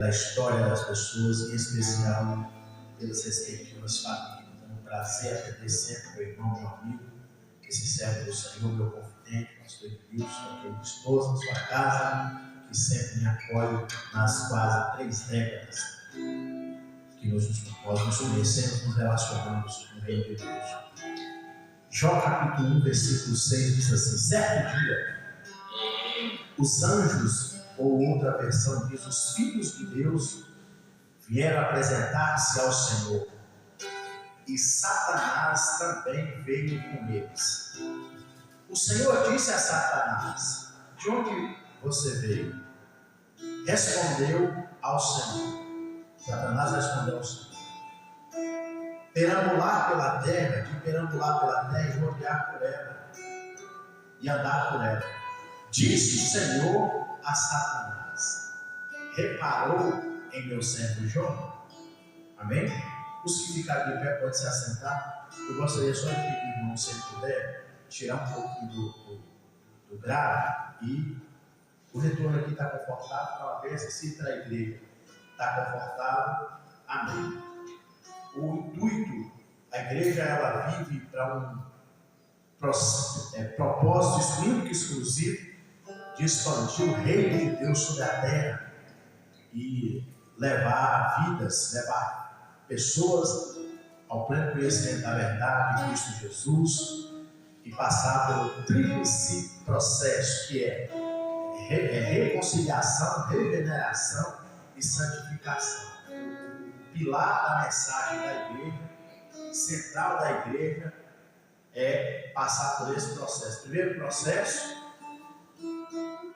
da história das pessoas, em especial pelas respectivas famílias. Então, um prazer atender sempre meu irmão, meu amigo, esse servo do Senhor, meu confidente, pastor Edilson, minha esposa, sua casa, que sempre me acolhe nas quase 3 décadas que nós nos conhecemos, nos relacionamos no reino de Deus. Jó capítulo 1, versículo 6 diz assim: certo dia, os anjos, ou outra versão diz, os filhos de Deus, vieram apresentar-se ao Senhor, e Satanás também veio com eles. O Senhor disse a Satanás: de onde você veio? Respondeu ao Senhor. Satanás respondeu ao Senhor: perambular pela terra, de perambular pela terra e rodear por ela, e andar por ela. Disse o Senhor a Satanás: reparou em meu servo Jó? Amém? Os que ficarem de pé podem se assentar. Eu gostaria só de pedir, irmão, se ele puder, tirar um pouquinho do grave. E o retorno aqui está confortável, talvez se para a igreja está confortável. Amém. O intuito, a igreja ela vive para um propósito único e exclusivo de expandir o reino de Deus sobre a terra e levar vidas, levar pessoas ao pleno conhecimento da verdade de Cristo Jesus e passar pelo tríplice processo que é reconciliação, regeneração e santificação. O pilar da mensagem da igreja, central da igreja, é passar por esse processo. Primeiro processo,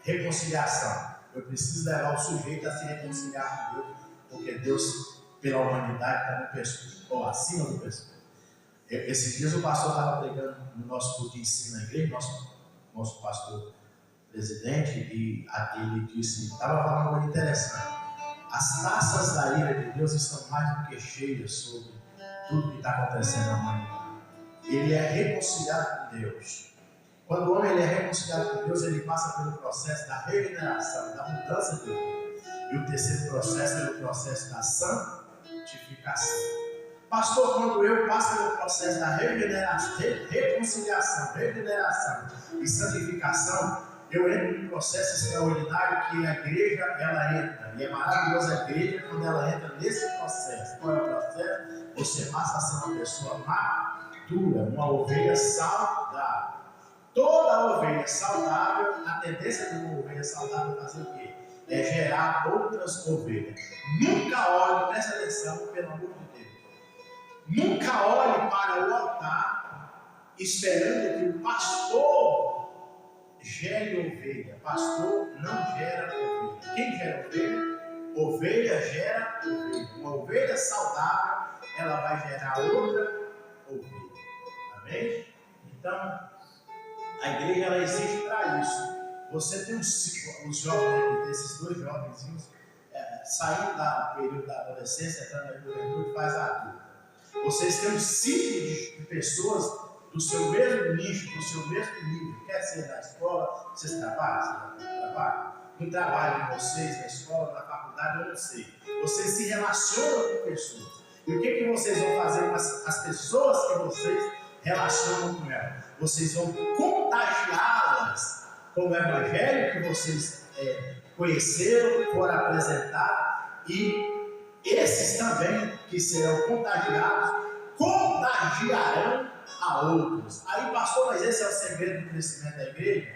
reconciliação. Eu preciso levar o sujeito a se reconciliar com Deus, porque Deus, pela humanidade, está no pescoço, ou acima do pescoço. Esses dias o pastor estava pregando no nosso culto de ensino na igreja, nosso pastor presidente, e ele disse, estava falando uma coisa interessante: as taças da ira de Deus estão mais do que cheias sobre tudo que está acontecendo na humanidade. Ele é reconciliado com Deus. Quando o homem ele é reconciliado com Deus, ele passa pelo processo da regeneração, da mudança de vida. E o terceiro processo é o processo da santificação. Pastor, quando eu passo pelo processo da reconciliação, regeneração e santificação, eu entro num processo extraordinário que a igreja ela entra. E é maravilhosa a igreja quando ela entra nesse processo. Qual é o processo? Você passa a ser uma pessoa madura, uma ovelha saudável. Toda ovelha saudável, a tendência de uma ovelha saudável é fazer o quê? É gerar outras ovelhas. Nunca olhe, presta atenção, pelo amor de Deus. Nunca olhe para o altar esperando que o pastor gere ovelha. Pastor não gera ovelha. Quem gera ovelha? Ovelha gera ovelha. Uma ovelha saudável, ela vai gerar outra ovelha. Amém? Então, a igreja ela existe para isso. Você tem os jovens, esses 2 jovenzinhos, saindo do período da adolescência, entrando na juventude, faz a adulta. Vocês têm um ciclo de pessoas do seu mesmo nicho, do seu mesmo nível. Quer ser na escola, vocês trabalham? No trabalho de vocês, na escola, na faculdade, eu não sei. Vocês se relacionam com pessoas. E o que vocês vão fazer com as pessoas que vocês relacionam com elas? Vocês vão contagiá-las com o evangelho que vocês conheceram, foram apresentados, e esses também que serão contagiados, contagiarão a outros. Aí, pastor, mas esse é o segredo do crescimento da igreja?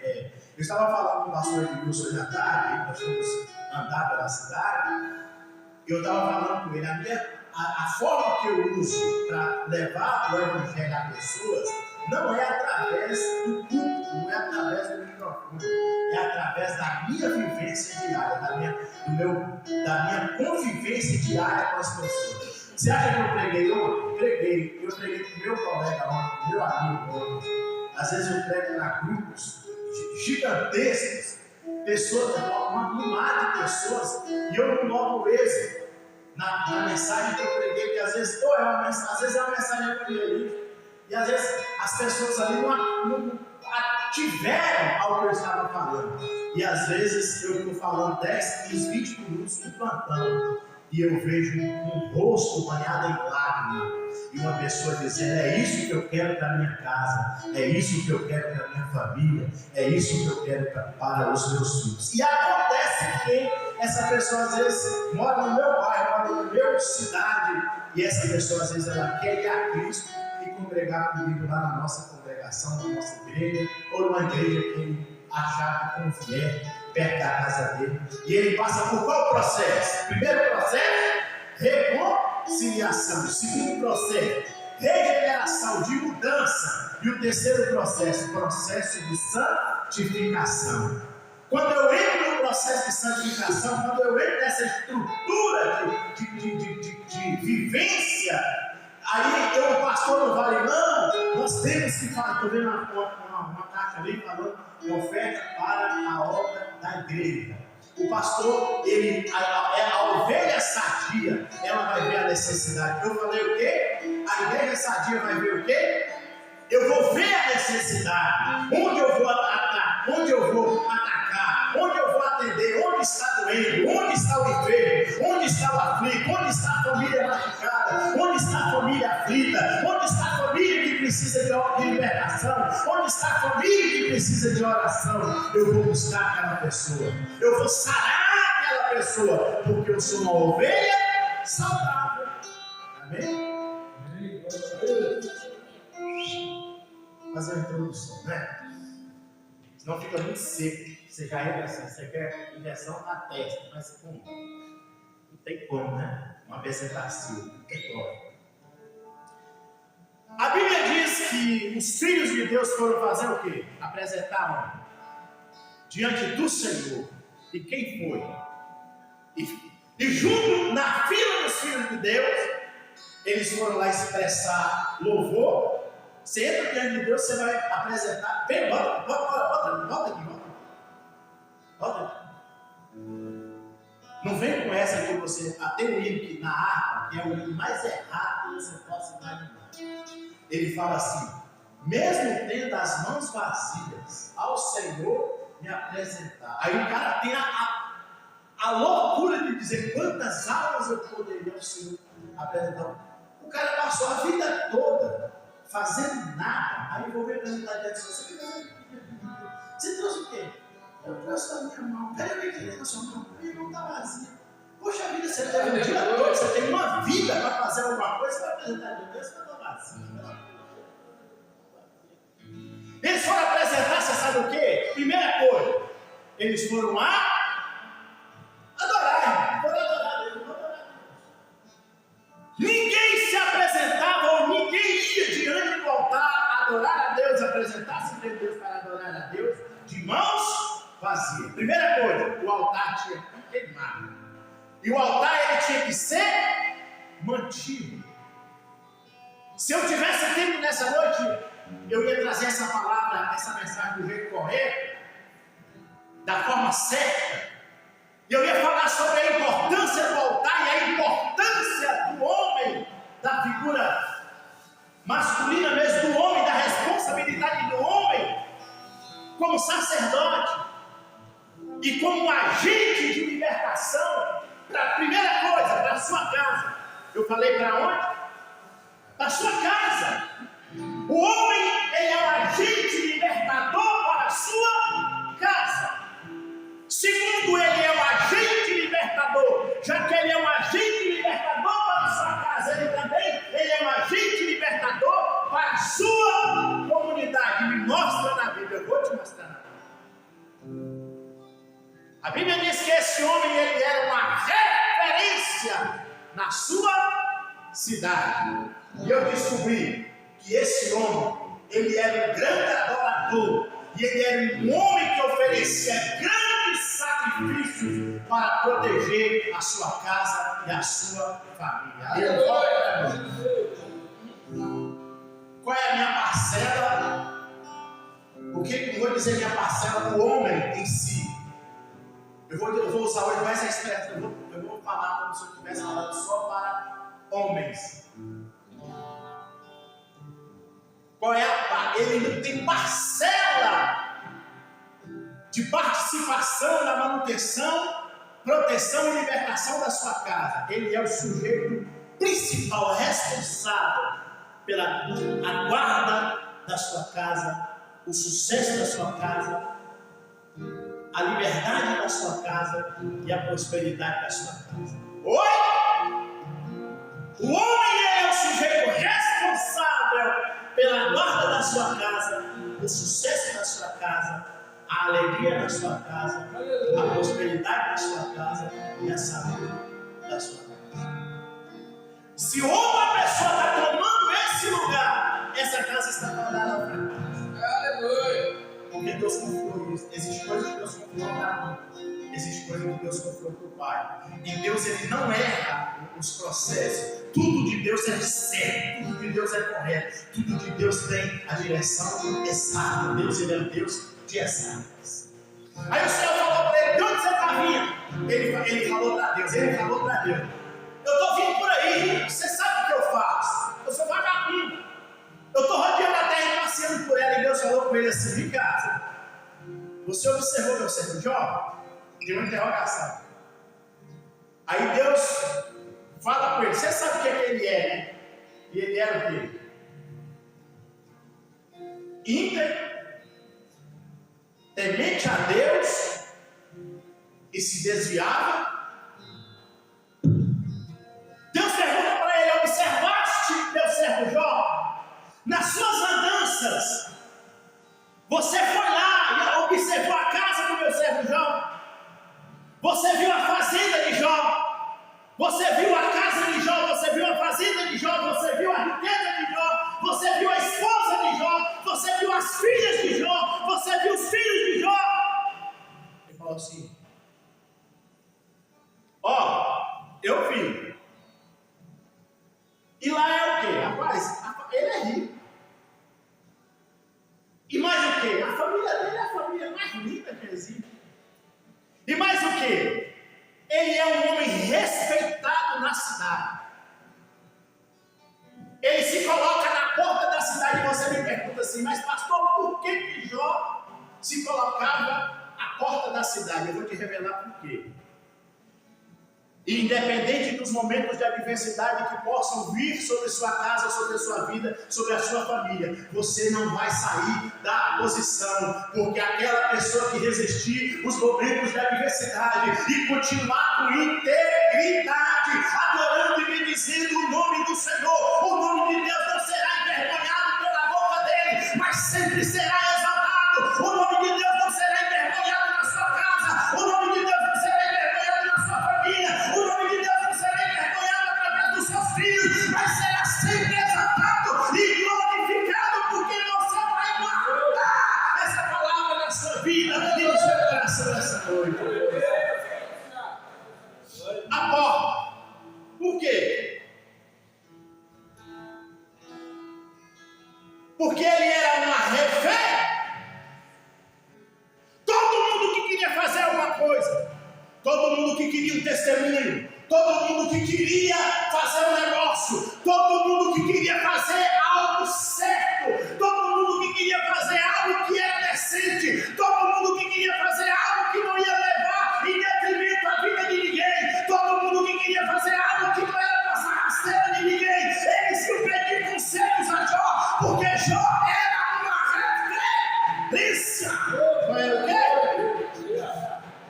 Eu estava falando com o pastor Edilson hoje à tarde, nós fomos andar pela cidade, e eu estava falando com ele, a forma que eu uso para levar o evangelho a pessoas não é através do culto, não é através do microfone, é através da minha vivência diária, da minha convivência diária com as pessoas. Você acha que eu preguei ontem? Eu preguei com meu colega ontem, meu amigo ontem. Às vezes eu prego para grupos gigantescos, pessoas, um mar de pessoas, e eu não noto êxito na mensagem que eu preguei, que às vezes é uma mensagem evangelística, e às vezes as pessoas ali ativeram ao que eu estava falando. E às vezes eu estou falando 10, 15, 20 minutos no plantão e eu vejo um rosto banhado em lágrimas e uma pessoa dizendo: é isso que eu quero para minha casa, é isso que eu quero para minha família, é isso que eu quero para os meus filhos. E acontece que essa pessoa às vezes mora no meu bairro, mora na minha cidade, e essa pessoa às vezes ela quer ir a Cristo e congregar comigo lá na nossa congregação, na nossa igreja, ou numa igreja que ele achar que convier perto da casa dele. E ele passa por qual processo? Primeiro processo, reconciliação. Segundo processo, regeneração, de mudança. E o terceiro processo, processo de santificação. Quando eu entro no processo de santificação, quando eu entro nessa estrutura de vivência, aí o pastor não vai, não, nós temos que falar. Estou vendo uma caixa ali falando oferta para a obra da igreja. O pastor, a ovelha sadia, ela vai ver a necessidade. Eu falei o quê? A igreja sadia vai ver o quê? Eu vou ver a necessidade. Onde eu vou atacar? Onde eu vou atacar? Onde eu vou atender? Onde está doendo? Onde está o enfermo? Onde está o aflito? Onde está a família machucada? Onde está a família aflita? Onde está a família que precisa de libertação? Onde está a família que precisa de oração? Eu vou buscar aquela pessoa. Eu vou sarar aquela pessoa. Porque eu sou uma ovelha saudável. Amém? Fazer uma introdução, né? Senão fica muito seco. Você já entra assim, você quer injeção na testa, mas como? Não tem como, né? Uma bezetacil, não tem como. A Bíblia diz que os filhos de Deus foram fazer o quê? Apresentaram diante do Senhor. E quem foi? E junto na fila dos filhos de Deus, eles foram lá expressar louvor. Você entra diante de Deus, você vai apresentar. Vem, volta aqui. Não vem com essa que você. Até o hino que na harpa, que é o hino mais errado que você possa imaginar. Ele fala assim: mesmo tendo as mãos vazias, ao Senhor me apresentar. Aí o cara tem a loucura de dizer quantas aulas eu poderia ao Senhor apresentar. O cara passou a vida toda fazendo nada. Aí eu vou ver apresentar diante de você. Você trouxe o quê? Eu trouxe a minha mão. Pera aí, que na sua mão. Minha mão está vazia. Poxa vida, você teve um dia todo, você tem uma vida para fazer alguma coisa, você vai apresentar diante de Deus, você está vazia. Eles foram apresentar, você sabe o quê? Primeira coisa, eles foram lá adorar. Ninguém se apresentava ou ninguém ia diante do altar adorar a Deus, apresentar-se diante de Deus para adorar a Deus de mãos vazias. Primeira coisa, o altar tinha que queimar. E o altar ele tinha que ser mantido. Se eu tivesse tempo nessa noite, eu ia trazer essa palavra, essa mensagem do jeito correto, da forma certa. E eu ia falar sobre a importância do altar e a importância do homem, da figura masculina mesmo, do homem, da responsabilidade do homem, como sacerdote e como agente de libertação. Para a primeira coisa, para a sua casa. Eu falei para onde? Para a sua casa. O homem ele é um agente libertador para a sua casa. Segundo, ele é um agente libertador. Já que ele é um agente libertador para a sua casa, ele é um agente libertador para a sua comunidade. Me mostra na Bíblia, eu vou te mostrar na Bíblia. A Bíblia diz que esse homem ele era uma referência na sua cidade. E eu descobri que esse homem, ele era um grande adorador. E ele era um homem que oferecia grandes sacrifícios para proteger a sua casa e a sua família. Aleluia! Qual é a minha parcela? O que eu vou dizer minha parcela do homem em si? Eu vou usar hoje mais a expressão. Eu vou falar como se eu estivesse falando só para homens. Qual é ele não tem parcela de participação na manutenção, proteção e libertação da sua casa. Ele é o sujeito principal, responsável pela a guarda da sua casa, o sucesso da sua casa, a liberdade da sua casa e a prosperidade da sua casa. Oi? O homem é o sujeito responsável pela guarda da sua casa, o sucesso da sua casa, a alegria da sua casa, a prosperidade da sua casa e a saúde da sua casa. Se outra pessoa está tomando esse lugar, essa casa está fadada ao fracasso. Aleluia! Porque Deus confiou isso. Existem coisas que Deus confiou para a mãe. Existem coisas que Deus confiou para o pai. E Deus, ele não erra os processos. Tudo de Deus é certo. Tudo de Deus é correto. Tudo de Deus tem a direção exata. Deus, ele é o Deus de exatas. Aí o Senhor falou para ele: de onde você está vindo? Ele falou para Deus. Eu estou vindo por aí. Você sabe o que eu faço? Eu sou vagabundo. Eu estou rodeando a terra e passeando por ela. E Deus falou com ele assim: vem cá. Você observou meu servo Jó? Deu uma interrogação. Aí Deus fala com ele: você sabe o que ele é, né? E ele era o quê? Íntegro, temente a Deus e se desviava. Deus pergunta para ele: observaste meu servo Jó? Nas suas andanças, você foi lá e observou a casa do meu servo Jó? Você viu a fazenda de Jó? Você viu a casa de Jó? Você viu a fazenda de Jó? Você viu a riqueza de Jó? Você viu a esposa de Jó? Você viu as filhas de Jó? Você viu os filhos de Jó? Ele falou assim: eu vi. E lá é o quê? Rapaz, ele é rico. E mais o quê? A família dele é a família mais linda que existe. E mais o quê? Ele é um homem respeitado na cidade. Ele se coloca na porta da cidade e você me pergunta assim: mas pastor, por que Jó se colocava à porta da cidade? Eu vou te revelar por quê. E independente dos momentos de adversidade que possam vir sobre sua casa, sobre a sua vida, sobre a sua família, você não vai sair da posição, porque aquela pessoa que resistir os momentos de adversidade e continuar com integridade, adorando e bendizendo o nome do Senhor, o nome de Deus não será envergonhado pela boca dele, mas sempre será exaltado. O nome de Deus não será envergonhado na sua casa, o nome de Deus não será envergonhado na sua família, o nome de Deus não será envergonhado através dos seus filhos, mas será sempre exaltado e glorificado, porque você vai guardar essa palavra na sua vida e no seu coração nessa noite. A porta. Por quê? Porque ele era uma refém. Todo mundo que queria fazer alguma coisa, todo mundo que queria um testemunho, todo mundo que queria fazer um negócio, todo mundo que queria fazer algo certo, todo mundo que queria fazer algo que era decente, todo mundo que queria fazer algo que não ia levar em detrimento à vida de ninguém, todo mundo que queria fazer algo que não era passar rasteira de ninguém. Eles iam pedir conselhos a Jó, porque Jó era uma referência. Jó era o quê?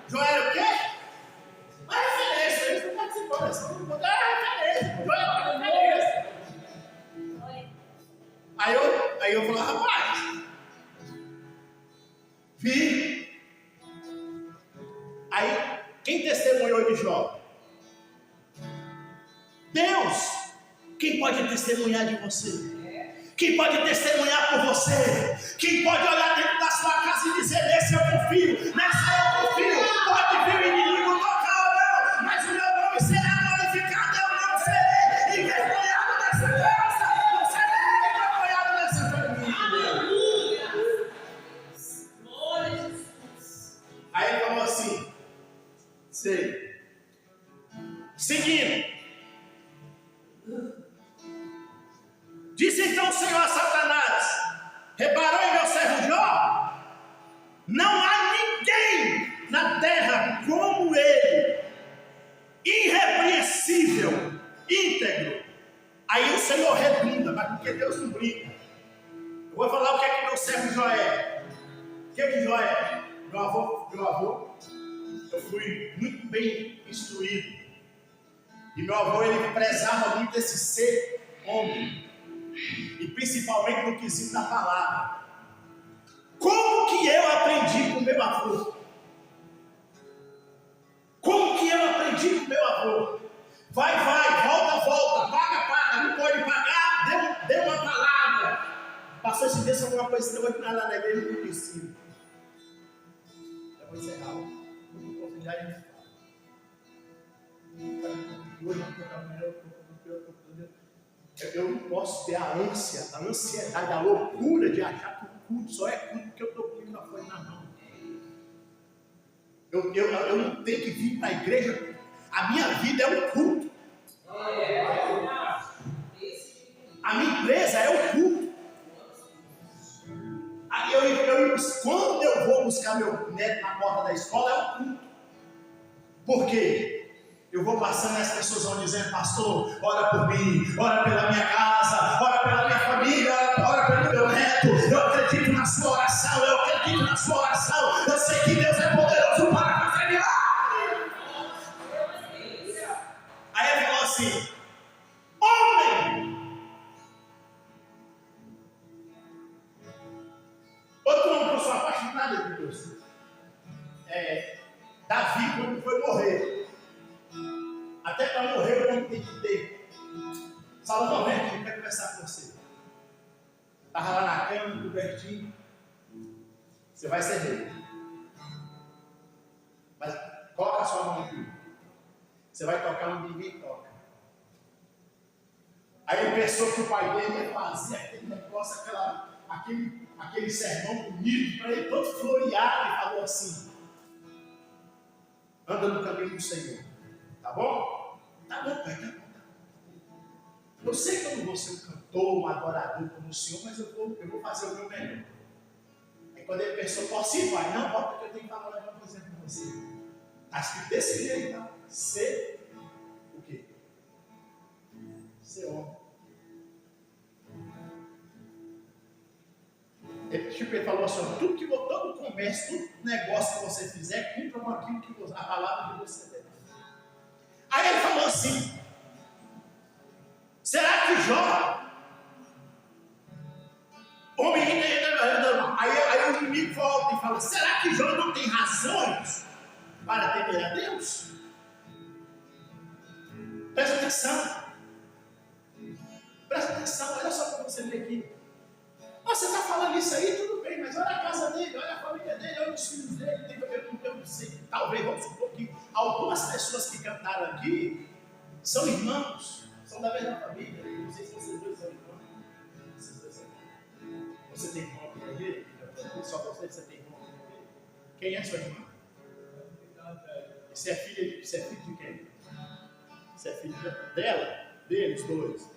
Jó era o quê? Uma referência. Eles não participam dessa. Jó era referência. Jó era uma referência. Aí eu falo: rapaz, vi. Aí, quem testemunhou de Jó? Deus. Quem pode testemunhar de você? Quem pode testemunhar por você? Quem pode olhar dentro da sua casa e dizer: nesse eu confio, nessa eu confio? Pode vir o inimigo tocar ou não, mas o meu nome será glorificado. Eu não serei envergonhado nessa casa, não serei envergonhado nessa família. Glória a Jesus. Aí ele falou assim: sei. Seguindo. Disse então o Senhor a Satanás: reparou em meu servo Jó? Não há ninguém porque Deus não brinca. Eu vou falar o que é que meu servo Jó é. O que é que Jó é? Meu avô, eu fui muito bem instruído. E meu avô, ele prezava muito esse ser homem. E principalmente no quesito da palavra. Como que eu aprendi com meu avô? Como que eu aprendi com meu avô? Vai, volta, paga, não pode pagar, deu uma palavra. Passou esse dia sobre uma coisa que eu vou entrar lá na igreja e não ensino. Eu vou encerrar. Vou convidar e me eu não posso ter a ansiedade, a loucura de achar que o culto só é culto porque eu estou com o microfone na mão. Eu não tenho que vir para a igreja. A minha vida é um culto. A minha empresa é o culto. Quando eu vou buscar meu neto na porta da escola, é o culto. Por quê? Eu vou passando e as pessoas vão dizendo: pastor, ora por mim, ora pela minha casa, ora pela minha família, ora pelo meu neto. Eu acredito na sua oração, eu sei que Deus é poderoso para fazer milagre. Aí ele falou assim: homem! Outro homem que eu sou apaixonado de Deus. Davi, quando foi morrer. Até para morrer o homem tem que ter. Salomão, vem aqui, eu quero conversar com você. Estava lá na cama, cobertinho. Você vai ser rei. Mas coloca a sua mão aqui. Você vai tocar onde ninguém toca. Aí ele pensou que o pai dele ia fazer aquele negócio, aquele sermão bonito para ele, todo floreado, e falou assim: anda no caminho do Senhor. Tá bom? Tá bom, pai, tá bom. Eu sei que eu não vou ser um cantor, um adorador como o Senhor, mas eu vou fazer o meu melhor. Aí quando ele pensou: posso ir, pai? Não, bota, porque eu tenho que falar uma coisa com você. Está escrito desse jeito, tá? Ser o quê? Ser homem. Ele falou assim: todo comércio, todo negócio que você fizer, cumpra com aquilo que a palavra de você der. Aí ele falou assim: será que Jó, homem, aí o inimigo volta e fala: será que Jó não tem razões para temer a Deus? Presta atenção, olha só para você ver aqui. Você está falando isso aí, tudo bem, mas olha a casa dele, olha a família dele, olha os filhos dele. Eu não sei, talvez, vamos supor que algumas pessoas que cantaram aqui são irmãos, são da mesma família. Não sei se vocês dois são irmãos. Você tem irmão aqui na igreja? Só você tem irmão aqui na igreja? Quem é sua irmã? Você é filho de quem? Você é filho dela? Deles dois?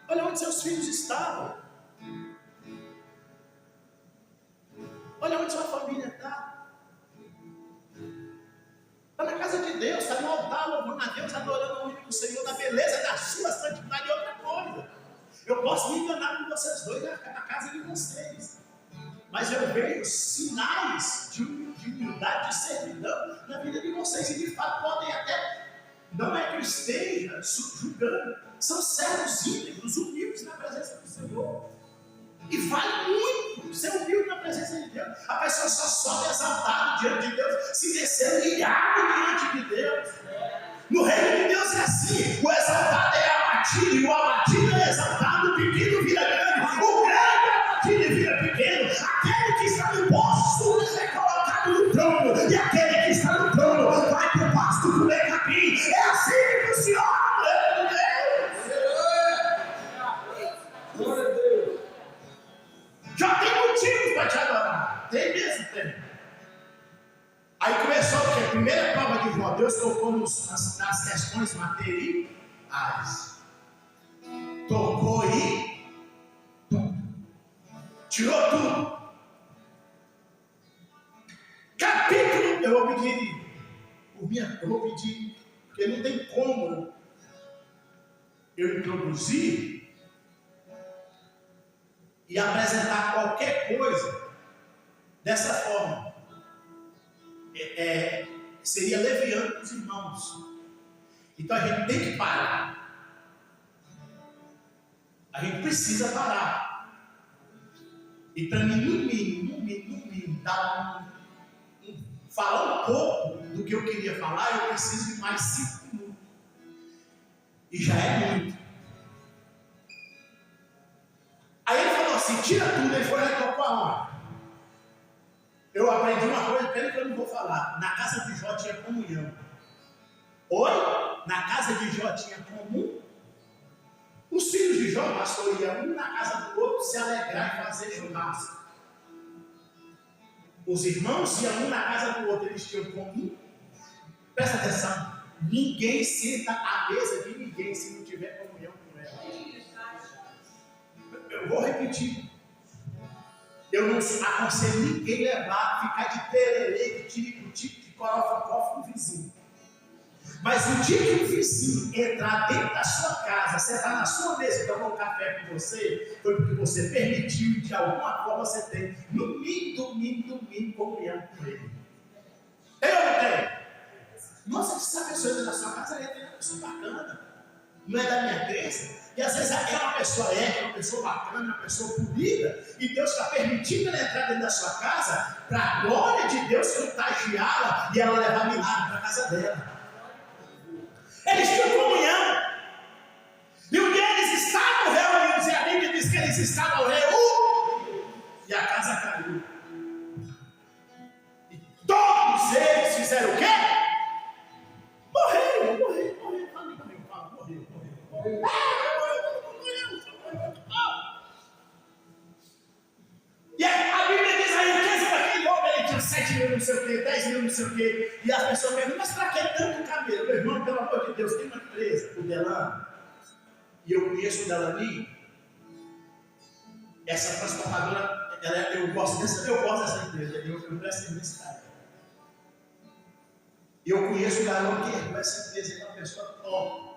Olha onde seus filhos estavam. Olha onde sua família está. Está na casa de Deus, está no altar, louvando a Deus, adorando o único Senhor, na beleza da sua santidade e outra coisa. Eu posso me enganar com vocês dois na casa de vocês. Mas eu vejo sinais de humildade, de servidão na vida de vocês. E de fato podem até, não é que eu esteja julgando, são servos íntegros, humildes na presença do Senhor. E vale muito ser humilde na presença de Deus. A pessoa só sobe exaltado diante de Deus se descer humilhado diante de Deus. No reino de Deus é assim: o exaltado é abatido, e o abatido é exaltado, o pequeno vira grande, o grande é abatido e vira pequeno. Aquele que está no posto é colocado no trono, e aquele que está no trono vai para o pasto comer capim. É assim que funciona. Já tem motivo para te adorar. Tem mesmo, tem. Aí começou o quê? A primeira prova de Jó. Deus tocou nas questões materiais. Tocou e tirou tudo. Capítulo, eu vou pedir, porque não tem como eu introduzir e apresentar qualquer coisa dessa forma, seria leviano para os irmãos. Então a gente tem que parar. A gente precisa parar. E para mim, no mínimo, falar um pouco do que eu queria falar, eu preciso de mais 5 minutos. E já é muito. Aí ele falou assim, tira tudo, ele foi lá e tocou a hora. Eu aprendi uma coisa, pena que eu não vou falar. Na casa de Jó tinha comunhão. Oi? Na casa de Jó tinha comum. Os filhos de Jó, pastor, iam um na casa do outro se alegrar e fazer churrasco. Os irmãos iam um na casa do outro, eles tinham comum. Presta atenção, ninguém senta à mesa de ninguém se não tiver comunhão com ela. Eu vou repetir. Eu não aconselho ninguém levar, ficar de tererê, de tiricuti, de corofa com o vizinho. Mas o dia que o vizinho entrar dentro da sua casa, sentar na sua mesa e tomar um café com você, foi porque você permitiu e de alguma forma você tem, no mínimo, comunhão com ele. Tem ou não tem? Nossa, essa pessoa entra na sua casa, ela é uma pessoa bacana. Não é da minha crença. E às vezes é uma pessoa ética, uma pessoa bacana, uma pessoa polida, e Deus está permitindo ela entrar dentro da sua casa para a glória de Deus contagiá-la e ela levar milagre para a casa dela. Eles tinham comunhão. E um dia eles estavam reunidos, e a Bíblia diz que eles estavam reunidos, e a casa caiu. E todos eles fizeram o quê? Morreram. E a Bíblia diz aí, o que daquele homem, ele tinha 7 mil, não sei o quê, 10 mil, não sei o quê. E as pessoas perguntam, mas para que tanto camelo? Meu irmão, pelo amor de Deus, tem uma empresa, o Delano, e eu conheço o Delani. Essa transformadora, eu gosto dessa empresa, eu presto serviço para ela. E eu conheço o garoto que herdou essa empresa, ele é uma pessoa top.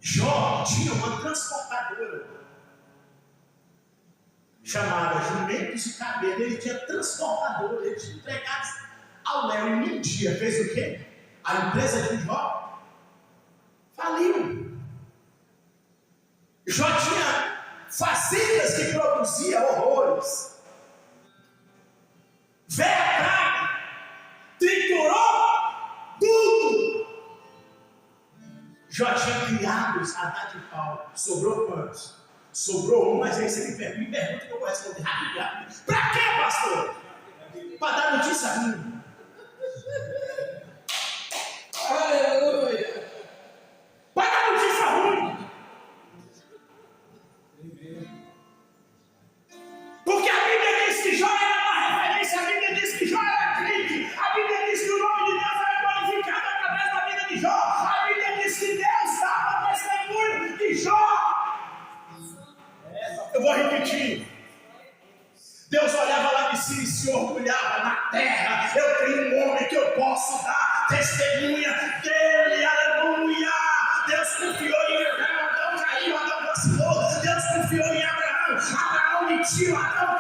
Jó tinha uma transportadora chamada Jumentos e Cabelo. Ele tinha transportadora, ele tinha entregado ao Léo. E num dia fez o quê? A empresa de Jó faliu. Jó tinha fazendas que produziam horrores. Veio a praga, triturou tudo. Jó tinha criados a dar de pau. Sobrou quantos? Sobrou um, mas aí você me pergunta que eu vou responder rápido. Para quê, pastor? Para dar notícia ruim. Aleluia. Para dar notícia ruim. Porque a Bíblia diz que Jó era uma referência, a Bíblia diz que Jó era crente, a Bíblia diz que o nome de Deus era glorificado através da vida de Jó, a Bíblia diz que Deus dava testemunho de Jó. Eu vou repetir. Deus olhava lá de cima e se orgulhava na terra. Eu tenho um homem que eu posso dar testemunha dele, aleluia. Deus confiou em Abraão, Adão caiu, Adão vacilou. Deus confiou em Abraão, Abraão mentiu, Adão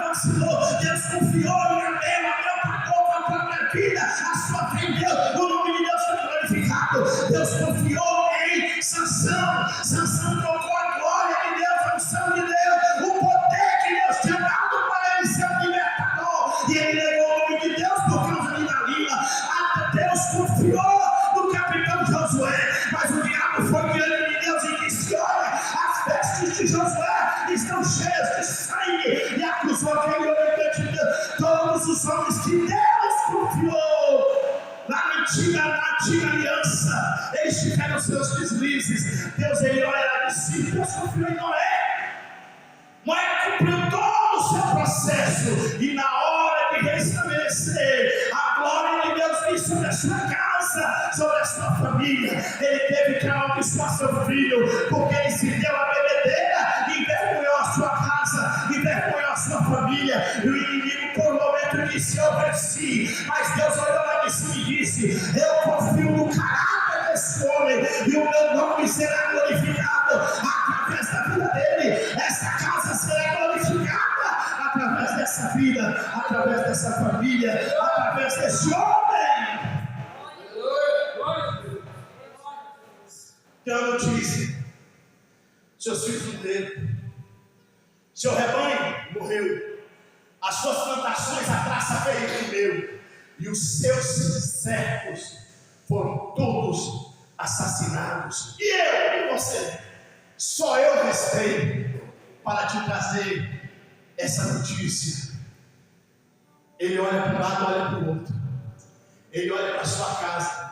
vacilou. Deus confiou em Abel, Abel pagou com a própria vida. A sua fé em Deus, o nome de Deus foi glorificado. Deus confiou em Sansão, Sansão trocou a glória de Deus, a unção de Deus, o poder que Deus tinha dado para ele ser um libertador. E ele negou o nome de Deus por causa de Dalila. Deus confiou no capitão Josué, mas o diabo foi diante de Deus e disse: olha, as vestes de Josué estão cheias de sangue, e acusou aquele homem diante de Deus. Todos os homens que Deus confiou na antiga aliança, eles tiveram seus deslizes. Deus, ele olha de si, Deus confiou em Noé. Noé cumpriu todo o seu processo, e na hora de restabelecer a glória de Deus vem sobre a sua casa, sobre a sua família, ele teve que amaldiçoar seu filho, porque ele se deu a bebedeira e envergonhou a sua casa, envergonhou a sua família. E o inimigo por um momento disse: eu venci. Mas Deus olhou lá de cima e disse: eu confio no caráter desse homem, e o meu nome será glorificado através da vida dele. esse homem. Tem uma notícia: seus filhos morreram, seu rebanho morreu, as suas plantações, a traça veio comeu, e os seus servos foram todos assassinados. E eu e você, só eu restei para te trazer essa notícia. Ele olha para um lado, olha para o outro, ele olha para a sua casa.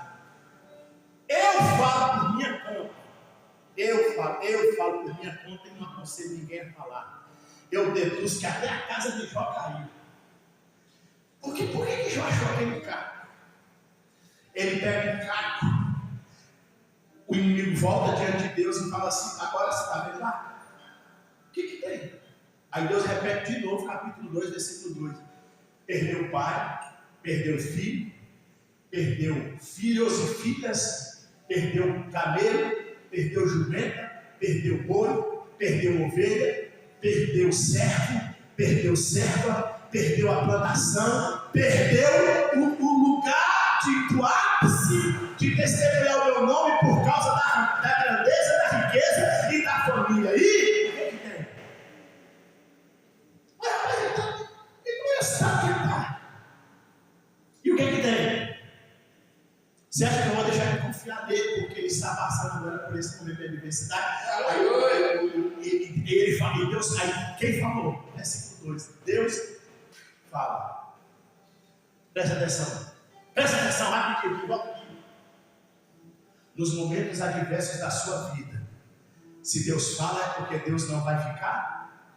Eu falo por minha conta, eu falo por minha conta e não aconselho ninguém a falar. Eu deduzo que até a casa de Jó caiu. Por que Jó achou aquele caco? Ele pega um caco, o inimigo volta diante de Deus e fala assim: agora você está vendo lá? O que tem? Aí Deus repete de novo, capítulo 2, versículo 2. Perdeu o pai, perdeu o filho, perdeu filhos e filhas, perdeu camelo, perdeu jumenta, perdeu boi, perdeu ovelha, perdeu servo, perdeu serva, perdeu a plantação, perdeu o lugar do ápice de testemunhar o meu nome por causa da grandeza, da riqueza e da família. E o que tem? Ele não sabe que ele está. E o que tem? Você acha que eu vou deixar ele confiar nele porque ele está passando agora por esse momento da universidade? Aí ele fala, e Deus, aí quem falou? Versículo 2: Deus fala. Presta atenção, rapidinho, volta aqui. Nos momentos adversos da sua vida, se Deus fala, é porque Deus não vai ficar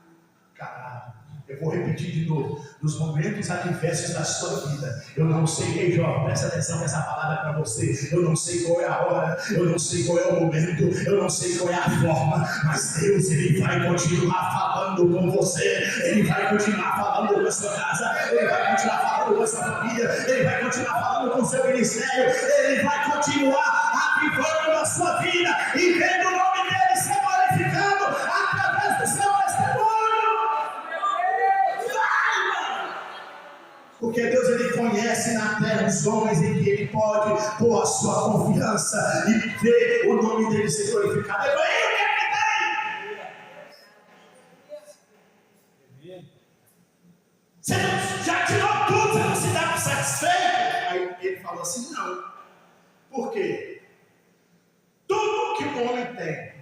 calado. Eu vou repetir de novo. Nos momentos adversos da sua vida, eu não sei, ei Jó, presta atenção que essa palavra é para você. Eu não sei qual é a hora, eu não sei qual é o momento, eu não sei qual é a forma, mas Deus, Ele vai continuar falando com você, Ele vai continuar falando com a sua casa, Ele vai continuar falando com a sua família, Ele vai continuar falando com o seu ministério, Ele vai continuar avivando a sua vida e vendo o nome dEle ser glorificado através do seu testemunho. Porque Deus, Ele conhece na terra os homens em que Ele pode pôr a sua confiança e ver o nome dEle ser glorificado. Aí, o que tem? Você já tirou tudo, você não se dá por satisfeito? Aí ele falou assim: não. Por quê? Tudo que o homem tem,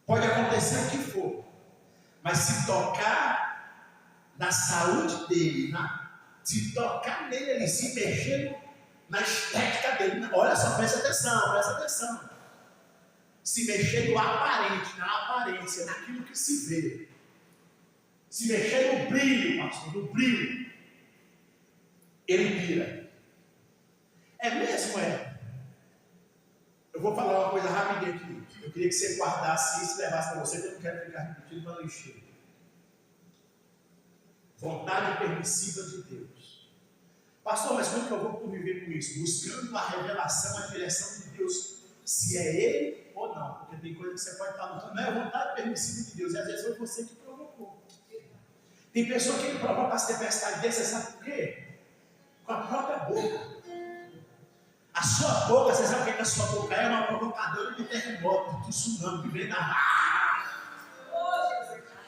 pode acontecer o que for, mas se tocar na saúde dele, se tocar nele, se mexer na estética dele, olha só, presta atenção. Se mexer no aparente, na aparência, naquilo que se vê, se mexer no brilho, pastor, no brilho, ele pira. É mesmo, é? Eu vou falar uma coisa rapidinho aqui. Eu queria que você guardasse isso e levasse para você, porque eu não quero ficar repetindo para não encher. Vontade permissiva de Deus. Pastor, mas como que eu vou conviver com isso? Buscando a revelação, a direção de Deus, se é Ele ou não. Porque tem coisa que você pode estar lutando. Não é vontade permissiva de Deus, e às vezes foi você que provocou. Tem pessoa que provoca as tempestades dele, você sabe por quê? Com a própria boca. A sua boca, você sabe o que a sua boca é? Uma provocadora de terremoto, de tsunami, que vem da mar.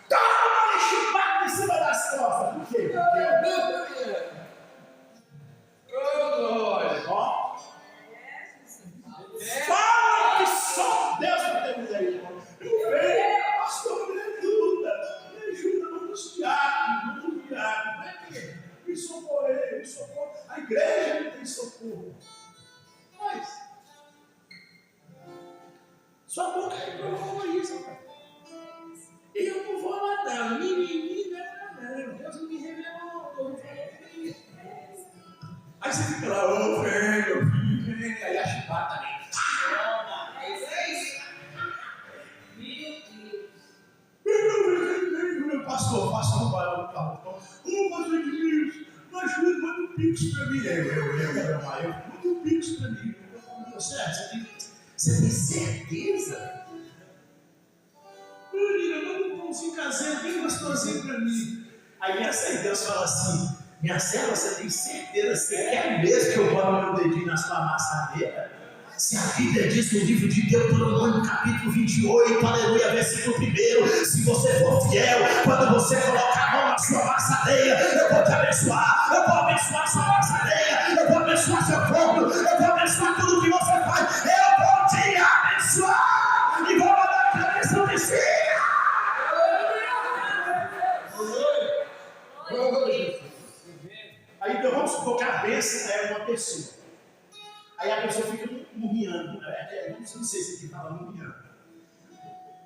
Toma chupada em cima das costas. Por quê? Ó. Fala que só Deus não tem misericórdia. Eu venho, pastor, me ajuda, vamos virar. Não é que me socorrer, a igreja não tem socorro. Mas sua boca provocou isso, cara. Eu não vou lá não, não, Deus não me revelou. Aí você fica lá, ô velho, aí a chibata também. Meu pastor, não vai lá no carro. Ô pastor de Deus, me ajuda, manda um pix pra mim. Manda um pix pra mim. Você tem certeza? Menina, manda um pãozinho caseiro bem gostosinho pra mim. Aí Deus fala assim: minha serva, você tem certeza? Você quer mesmo que eu bote meu dedinho na sua amassadeira? Se a Bíblia diz no livro de Deuteronômio, capítulo 28, aleluia, versículo 1, se você for fiel, quando você colocar a mão na sua amassadeira, eu vou te abençoar, eu vou abençoar sua amassadeira, eu vou abençoar seu corpo, eu vou abençoar tudo que você faz, eu vou te abençoar e vou mandar a bênção de cima. Aí então, vamos supor que a bênção é uma pessoa. Aí a pessoa fica murriando. Não sei se aqui fala murriando.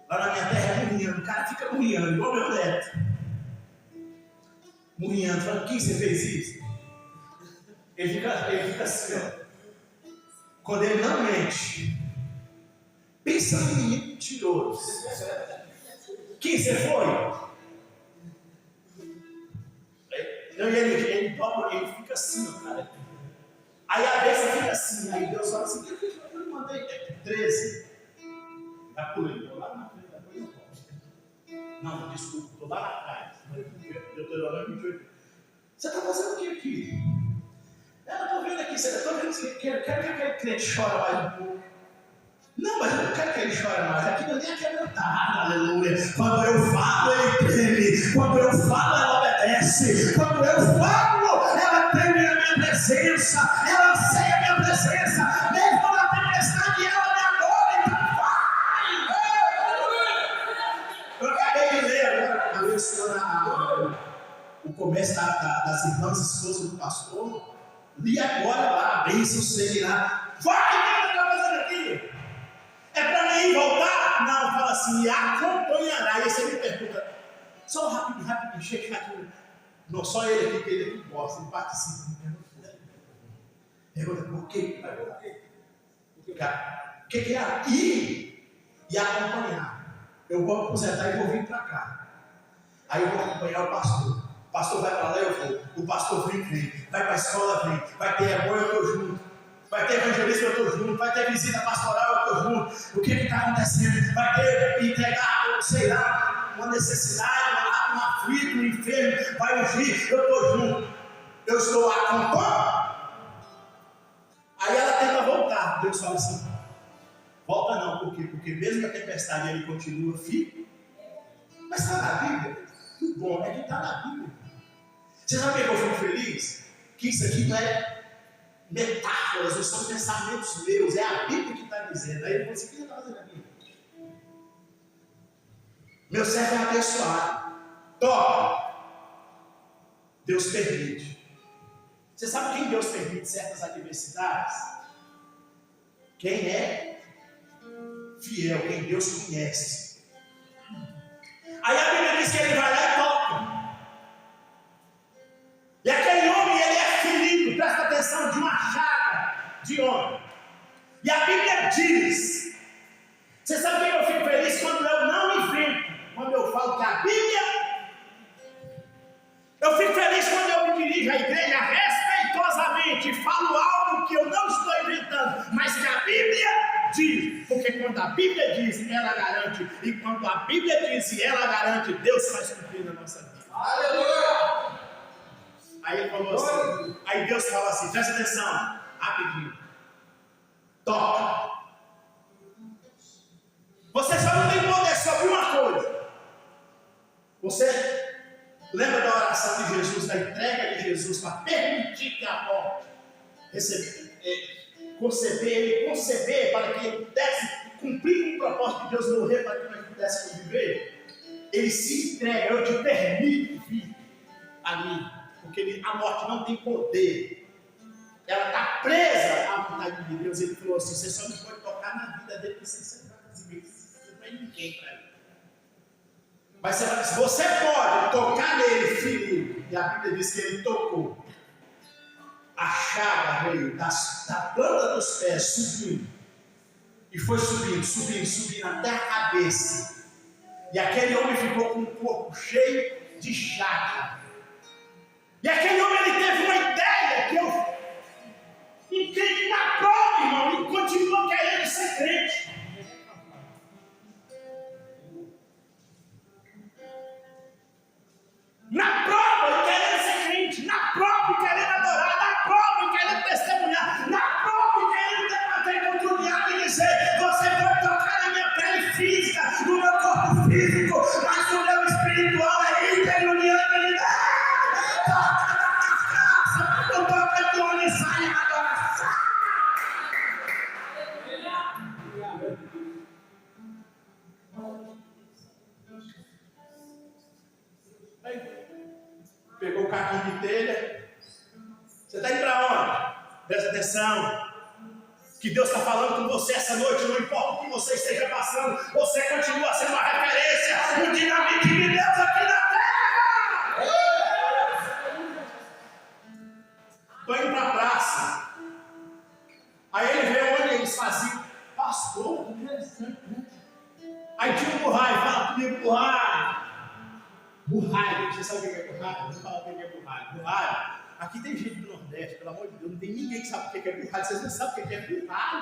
Lá na minha terra é murriando. O cara fica murriando, igual meu neto. Murriando, falando: quem você fez isso? Ele fica assim, ó. Quando ele não mente, pensa no menino mentiroso. Quem você foi? Não, ele dobra, ele fica assim, ó, cara. Aí a bênção fica assim, aí Deus fala assim: eu mandei 13. Já pulei, estou lá na frente da coisa. Não, desculpa, estou lá atrás. Deuteronômio 28. Você está fazendo o que aqui? Eu estou vendo aqui, você está vendo que eu quero que aquele cliente chore mais um pouco. Não, mas eu não quero que ele chore mais. Aqui não tem a quebrantada, aleluia. Quando eu falo, ele treme. Quando eu falo, ela obedece. Quando eu falo, ela treme na minha presença. Ela anseia a minha presença. Mesmo na tempestade, ela me adora. Então vai. Eu acabei de ler agora, abençoando o começo das irmãs esposas do pastor. Li agora lá, a bênção seguirá. Vai, o que você está fazendo aqui? É para mim voltar? Não, fala assim: me acompanhará. E aí você me pergunta: só rapidinho, chega aqui. Não, só ele aqui, que ele aqui gosta, ele participa. Pergunta: por quê? O que é ir e acompanhar? Eu vou aposentar e vou vir para cá. Aí eu vou acompanhar o pastor. O pastor vai para lá, eu vou. O pastor vem. Vai para a escola, vem. Vai ter amor, eu estou junto. Vai ter evangelista, eu estou junto. Vai ter visita pastoral, eu estou junto. O que está acontecendo? Vai ter entregar, sei lá, uma necessidade, um aflito, um enfermo. Vai ungir, eu estou junto. Eu estou acompanhando. Aí ela tenta voltar. Deus fala assim: volta não, por quê? Porque mesmo que a tempestade ele continua firme. Mas está na Bíblia. O bom é que está na Bíblia. Você sabe que eu fico feliz? Que isso aqui não é metáforas, não são pensamentos meus, é a Bíblia que está dizendo. Aí ele falou assim: o que você está fazendo aqui? Meu servo é abençoado. Toca. Deus permite. Você sabe quem Deus permite certas adversidades? Quem é fiel, quem Deus conhece. Aí a Bíblia diz que ele vai lá e toca. E aquele homem, ele é ferido, presta atenção, de uma chaga de homem. E a Bíblia diz: você sabe que eu fico feliz quando eu não invento, quando eu falo que a Bíblia. Eu fico feliz quando eu me dirijo à igreja respeitosamente e falo algo que eu não estou inventando, mas que a Bíblia diz. Porque quando a Bíblia diz, ela garante. E quando a Bíblia diz e ela garante, Deus faz cumprir na nossa vida. Aleluia! Aí ele falou assim, aí Deus fala assim: presta atenção, rapidinho. Toca. Você só não tem poder sobre uma coisa. Você lembra da oração de Jesus, da entrega de Jesus para permitir que a morte conceber para que ele pudesse cumprir o propósito de Deus, morrer para que nós pudéssemos viver? Ele se entrega: eu te permito vir a mim, porque a morte não tem poder, ela está presa à vontade de Deus. Ele falou assim: você só não pode tocar na vida dele, porque você não vai conseguir, você não tem ninguém para ele. Mas se você pode tocar nele, filho, e a Bíblia diz que ele tocou, a chaga veio da planta dos pés, subindo, e foi subindo até a cabeça, e aquele homem ficou com o corpo cheio de chaga. E aquele homem, ele teve uma ideia que eu entendi na prova, irmão, e continua querendo ser crente. Na prova físico, mas o meu espiritual é interioriano. Ele toca na carcaça, não toca de onde sai a adoração. Pegou o cartão de telha. Você está indo para onde? Presta atenção. Que Deus está falando com você essa noite. Não importa o que você esteja passando, você continua sendo uma referência, o dinamite de Deus aqui na terra. Estou indo para a praça. Aí ele vê onde eles faziam. Pastor, interessante, né? Aí tinha um burrai. Fala comigo, burrai. Burrai, você sabe o que é burrai? Vamos falar o que é burrai. Burrai, aqui tem gente do Nordeste, pelo amor de Deus, não tem ninguém que sabe o que é burrai. Vocês não sabem o que é burrai.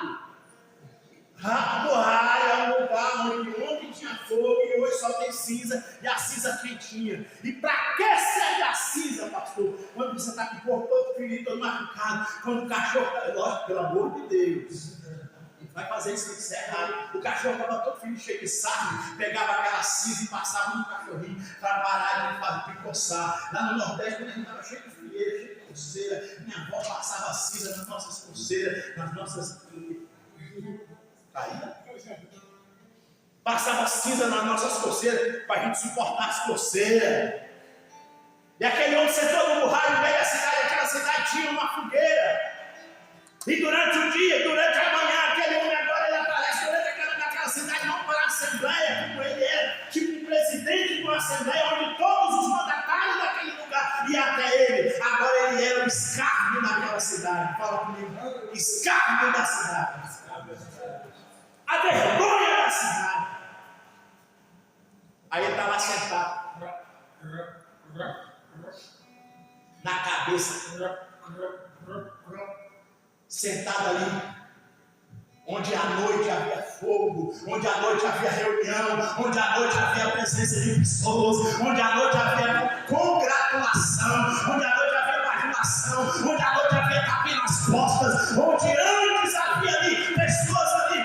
Burrai é um lugar onde ontem tinha fogo e hoje só tem cinza, e a cinza quentinha. E para que serve a cinza, pastor? Quando você está com o corpo todo ferido, todo machucado, quando o cachorro está, lógico, pelo amor de Deus. Vai fazer isso errado. O cachorro estava todo filho cheio de sarro, pegava aquela cinza e passava no cachorrinho para parar de coçar. Lá no Nordeste, quando a gente estava cheio de frieira, cheio de coceira, minha avó passava cinza nas nossas coceiras, nas nossas. Passava cinza nas nossas coceiras para a gente suportar as coceiras. E aquele homem sentou no burralho no meio da cidade, aquela cidade tinha uma fogueira. E durante o dia, durante a manhã, aquele homem agora ele aparece durante aquela cidade, não para a assembleia, como ele era, tipo um presidente de uma assembleia, onde todos os mandatários daquele lugar iam até ele. Agora ele era o escárnio daquela cidade. Fala comigo, escárnio da cidade. A vergonha da cidade. Aí ele estava sentado na cabeça, sentado ali, onde à noite havia fogo, onde à noite havia reunião, onde à noite havia presença de pessoas, onde à noite havia congratulação, onde à noite havia imaginação, onde à noite havia tapinha nas costas, onde antes havia ali pessoas ali,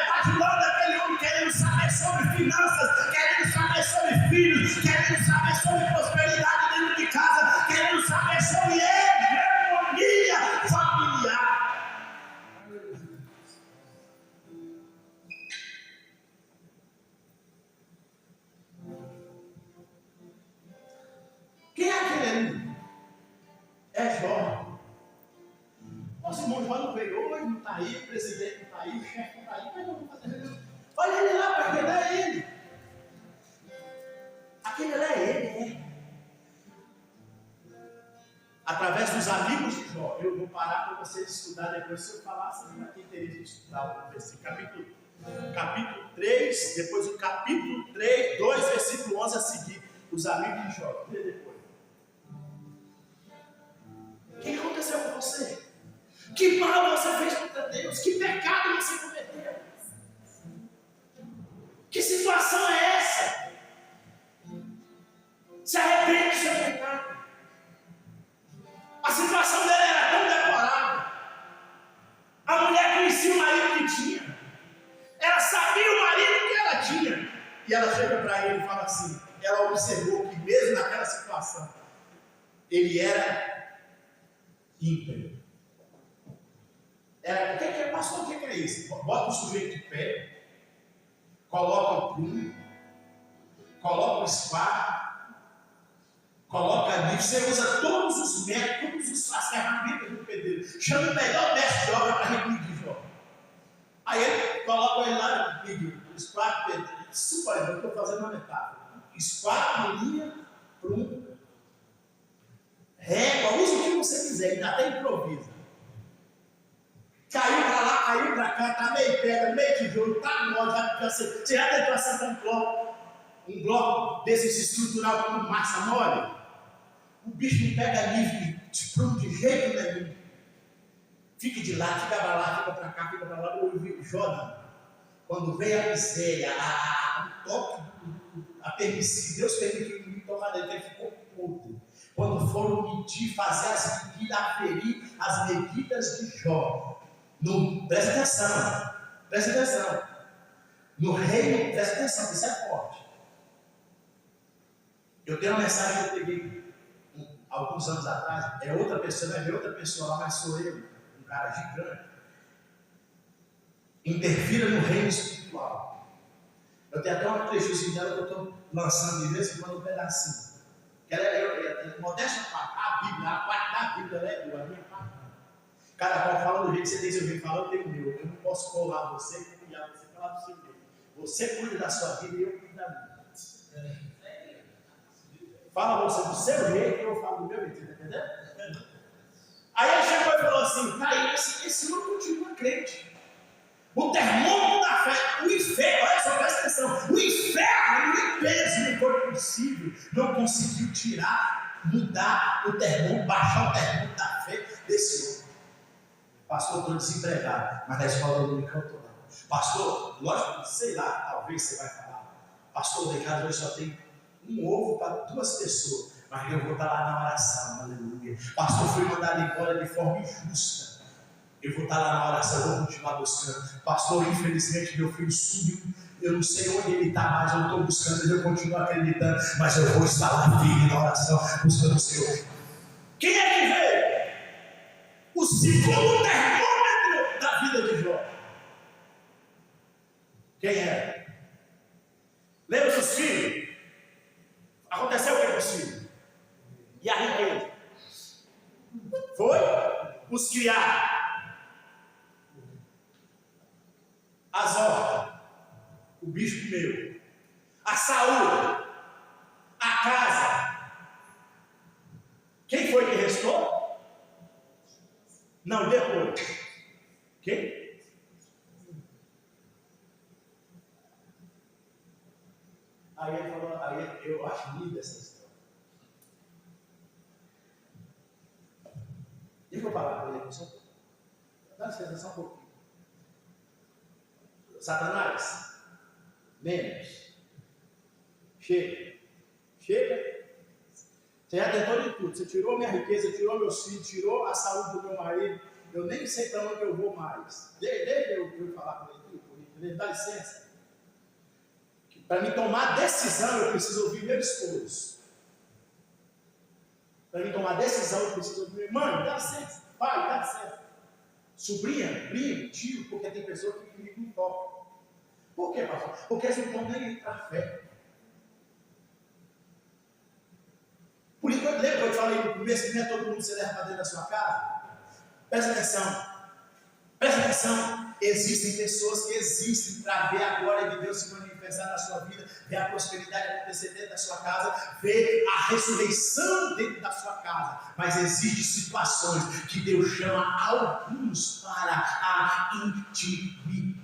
bajulando aquele homem, querendo saber sobre finanças, querendo saber sobre filhos, querendo saber sobre prosperidade dentro de casa, querendo saber sobre hegemonia familiar. Quem é aquele ali? É Jó. Nosso irmão Jó não veio hoje, não está aí, o presidente não está aí, o chefe não está aí, mas não vamos fazer reunião. Olha ele lá, para aquele é ele. Aquele lá é ele, Através dos amigos de Jó, eu vou parar para vocês estudar depois. Se eu falar, vocês não têm interesse em estudar o versículo. Capítulo 3, depois o capítulo 3, 2, versículo 11 a seguir. Os amigos de Jó, lê depois. O que aconteceu com você? Que mal você fez contra Deus? Que pecado você cometeu? Que situação é essa? Se arrepende do seu pecado. A situação dela era tão deplorável. A mulher conhecia o marido que tinha. Ela sabia o marido que ela tinha. E ela chega para ele e fala assim, ela observou que mesmo naquela situação, ele era ímpio. Pastor, o que é isso? Bota o sujeito de pé, coloca o punho, coloca o espada, coloca ali, você usa todos os métodos, todas as ferramentas do pedreiro, chama o melhor mestre de obra para repetir Jó. Aí ele coloca ele lá, espada, pedreiro, super, eu estou fazendo uma metáfora, espada, linha, prumo, régua, usa o que você quiser, ainda até improvisa. Caiu para lá, caiu para cá, está meio pedra, meio tijolo, está mole, você já tentou acertar um bloco desse estrutural com massa mole? O bicho não pega livre de jeito nenhum. Fique de lado, fica para lá, fica para cá, fica para lá. O Jó, quando veio a miséria, o toque, a permissão, Deus permitiu que tomar dele, ele ficou podre. Quando foram medir, fazer as medidas, aferir as medidas de Jó. Presta atenção. No reino, presta atenção, isso é forte. Eu tenho uma mensagem que eu peguei alguns anos atrás, é outra pessoa, vai ver outra pessoa lá, mas sou eu, um cara gigante. Interfira no reino espiritual. Eu tenho até uma trechozinha dela que eu estou lançando de vez em quando um pedacinho. Que ela é modéstia parte, a parte da Bíblia, ela é boa, a minha parte. Cada qual fala do jeito que você tem seu jeito, fala, eu tenho o meu. Eu não posso colar você e copiar você, falar do seu jeito. Você cuida da sua vida e eu cuido da minha. Fala você do seu jeito e eu falo do meu jeito, você está entendendo? Aí ele chegou e falou assim, tá aí, esse não continua crente. O termômetro da fé, o inferno, olha só, presta atenção, o inferno, nem peso, não foi possível, não conseguiu tirar, mudar o termômetro, baixar o termômetro da fé desse homem. Pastor, estou desempregado, mas na escola dominical eu estou lá. Pastor, lógico, sei lá, talvez você vai falar. Pastor, lá em casa hoje só tem um ovo para 2 pessoas, mas eu vou estar lá na oração, aleluia. Pastor, fui mandado embora de forma injusta. Eu vou estar lá na oração, eu vou continuar buscando. Pastor, infelizmente meu filho sumiu. Eu não sei onde ele está mais, eu não estou buscando, mas eu continuo acreditando. Mas eu vou estar lá firme na oração, buscando o Senhor. Quem é que veio? O segundo termômetro da vida de Jó. Quem é? Lembra dos filhos? Aconteceu o que com os filhos? E a riqueza? Foi? Os criados. As hortas, o bicho comeu, a saúde, a casa. Quem foi que restou? Não, depois. Quem? Aí ele falou, aí eu acho linda essa história. Deixa eu falar com ele, só. Dá licença só um pouquinho. Satanás, menos. Chega. Chega. Você já tentou de tudo. Você tirou minha riqueza, tirou meus filhos, tirou a saúde do meu marido. Eu nem sei para onde eu vou mais. Deixa eu falar com ele. Dá licença. Para me tomar decisão, eu preciso ouvir meu esposo. Para me tomar decisão, eu preciso ouvir meu mãe, dá licença. Pai, dá licença. Sobrinha, primo, tio, porque tem pessoa que não toca. Por quê, pastor? Porque eles não estão nem para a fé. Por isso, lembra que eu te falei no começo que nem todo mundo se leva para dentro da sua casa? Presta atenção. Presta atenção. Existem pessoas que existem para ver a glória de Deus se manifestar na sua vida, ver a prosperidade acontecer dentro da sua casa, ver a ressurreição dentro da sua casa. Mas existem situações que Deus chama alguns para a intimidade.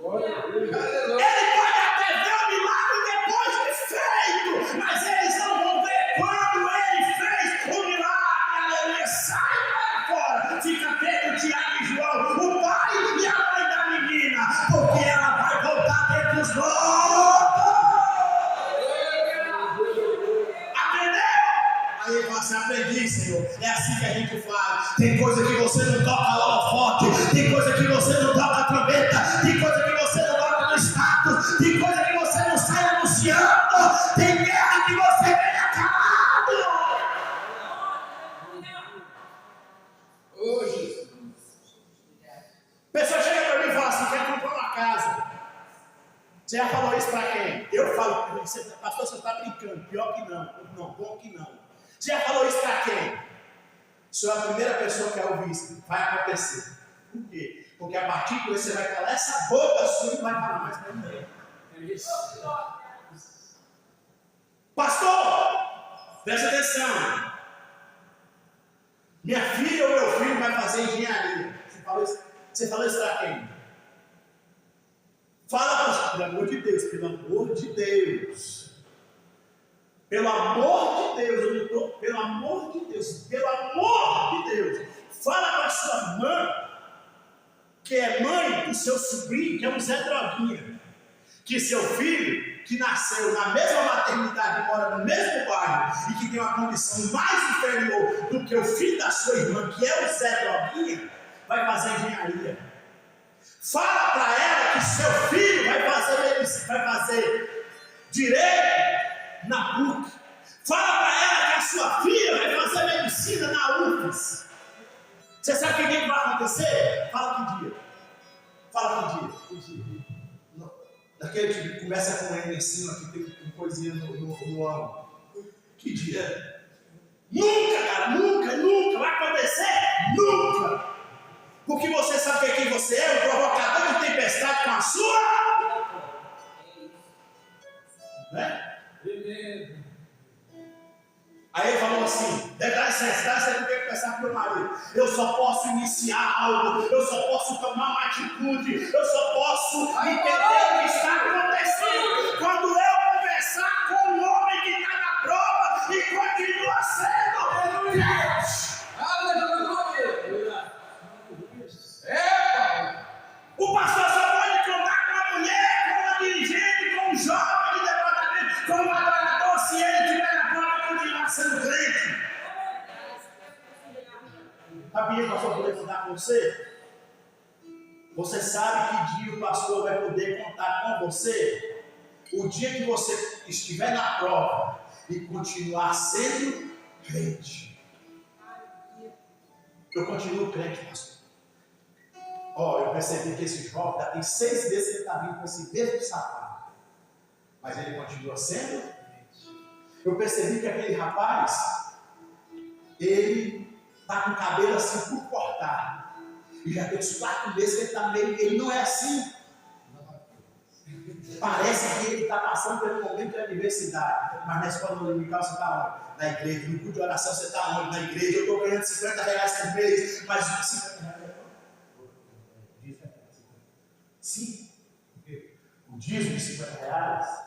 Ele pode até ver o milagre depois de feito, mas eles não vão ver quando ele fez o milagre. Aleluia, sai para fora. Fica Pedro, Tiago e João, o pai e a mãe da menina, porque ela vai voltar dentro dos mortos. Aprendeu? Aí ele fala assim, aprendi, Senhor. É assim que a gente faz. Tem coisa que você não toca holofote, tem coisa que você não toca trombeta, tem coisa que você não toca no status, tem coisa que você não sai anunciando, tem guerra que você ganha calado. Hoje, a pessoa chega para mim e fala assim, quer comprar uma casa. Você já falou isso para quem? Eu falo, pastor, você está brincando. Pior que não. Não, bom que não. Você já falou isso para quem? Se a primeira pessoa que ouvir isso, vai acontecer. Por quê? Porque a partir de você vai calar essa boca sua e não vai falar mais para ninguém. Pastor, presta atenção. Minha filha ou meu filho vai fazer engenharia. Você falou isso para quem? Fala, pastor, pelo amor de Deus, pelo amor de Deus. Pelo amor de Deus, eu não estou, pelo amor de Deus, pelo amor de Deus. Fala para sua mãe, que é mãe do seu sobrinho, que é um Zé Droguinha, que seu filho, que nasceu na mesma maternidade, mora no mesmo bairro, e que tem uma condição mais inferior do que o filho da sua irmã, que é o Zé Droguinha, vai fazer engenharia. Fala para ela que seu filho vai fazer direito, na PUC. Fala para ela que a sua filha vai fazer medicina na UFES. Você sabe o que vai acontecer? Fala que dia. Fala que dia. Daquele que começa com M em cima, que tem coisinha no ângulo. Que dia? Nunca, cara, nunca vai acontecer. Nunca. Porque você sabe quem você é, o provocador de tempestade com a sua. Né? Aí ele falou assim, dá licença, porque eu pensar com meu marido. Eu só posso iniciar algo, eu só posso tomar uma atitude, eu só posso entender o que está acontecendo quando eu conversar com o homem que está na prova e continua sendo crente. Aleluia! O pastor só pode contar com a mulher, com a dirigente, com o jovem de departamento, com o adorador, se ele estiver na prova e continuar sendo crente. Sabia que o pastor poder contar com você? Você sabe que dia o pastor vai poder contar com você? O dia que você estiver na prova e continuar sendo crente. Eu continuo crente, pastor. Eu percebi que esse jovem já tem 6 meses que ele está vindo com esse mesmo sapato. Mas ele continua sendo crente. Eu percebi que aquele rapaz, ele está com o cabelo assim por cortar. E já tem uns 4 meses que ele está meio. Ele não é assim. Parece que ele está passando pelo momento da universidade. Mas na escola dominical você está onde? Na igreja. No culto de oração você está onde? Na igreja. Eu estou ganhando R$50 por mês. Mas R$50. Sim. O dízimo de R$50.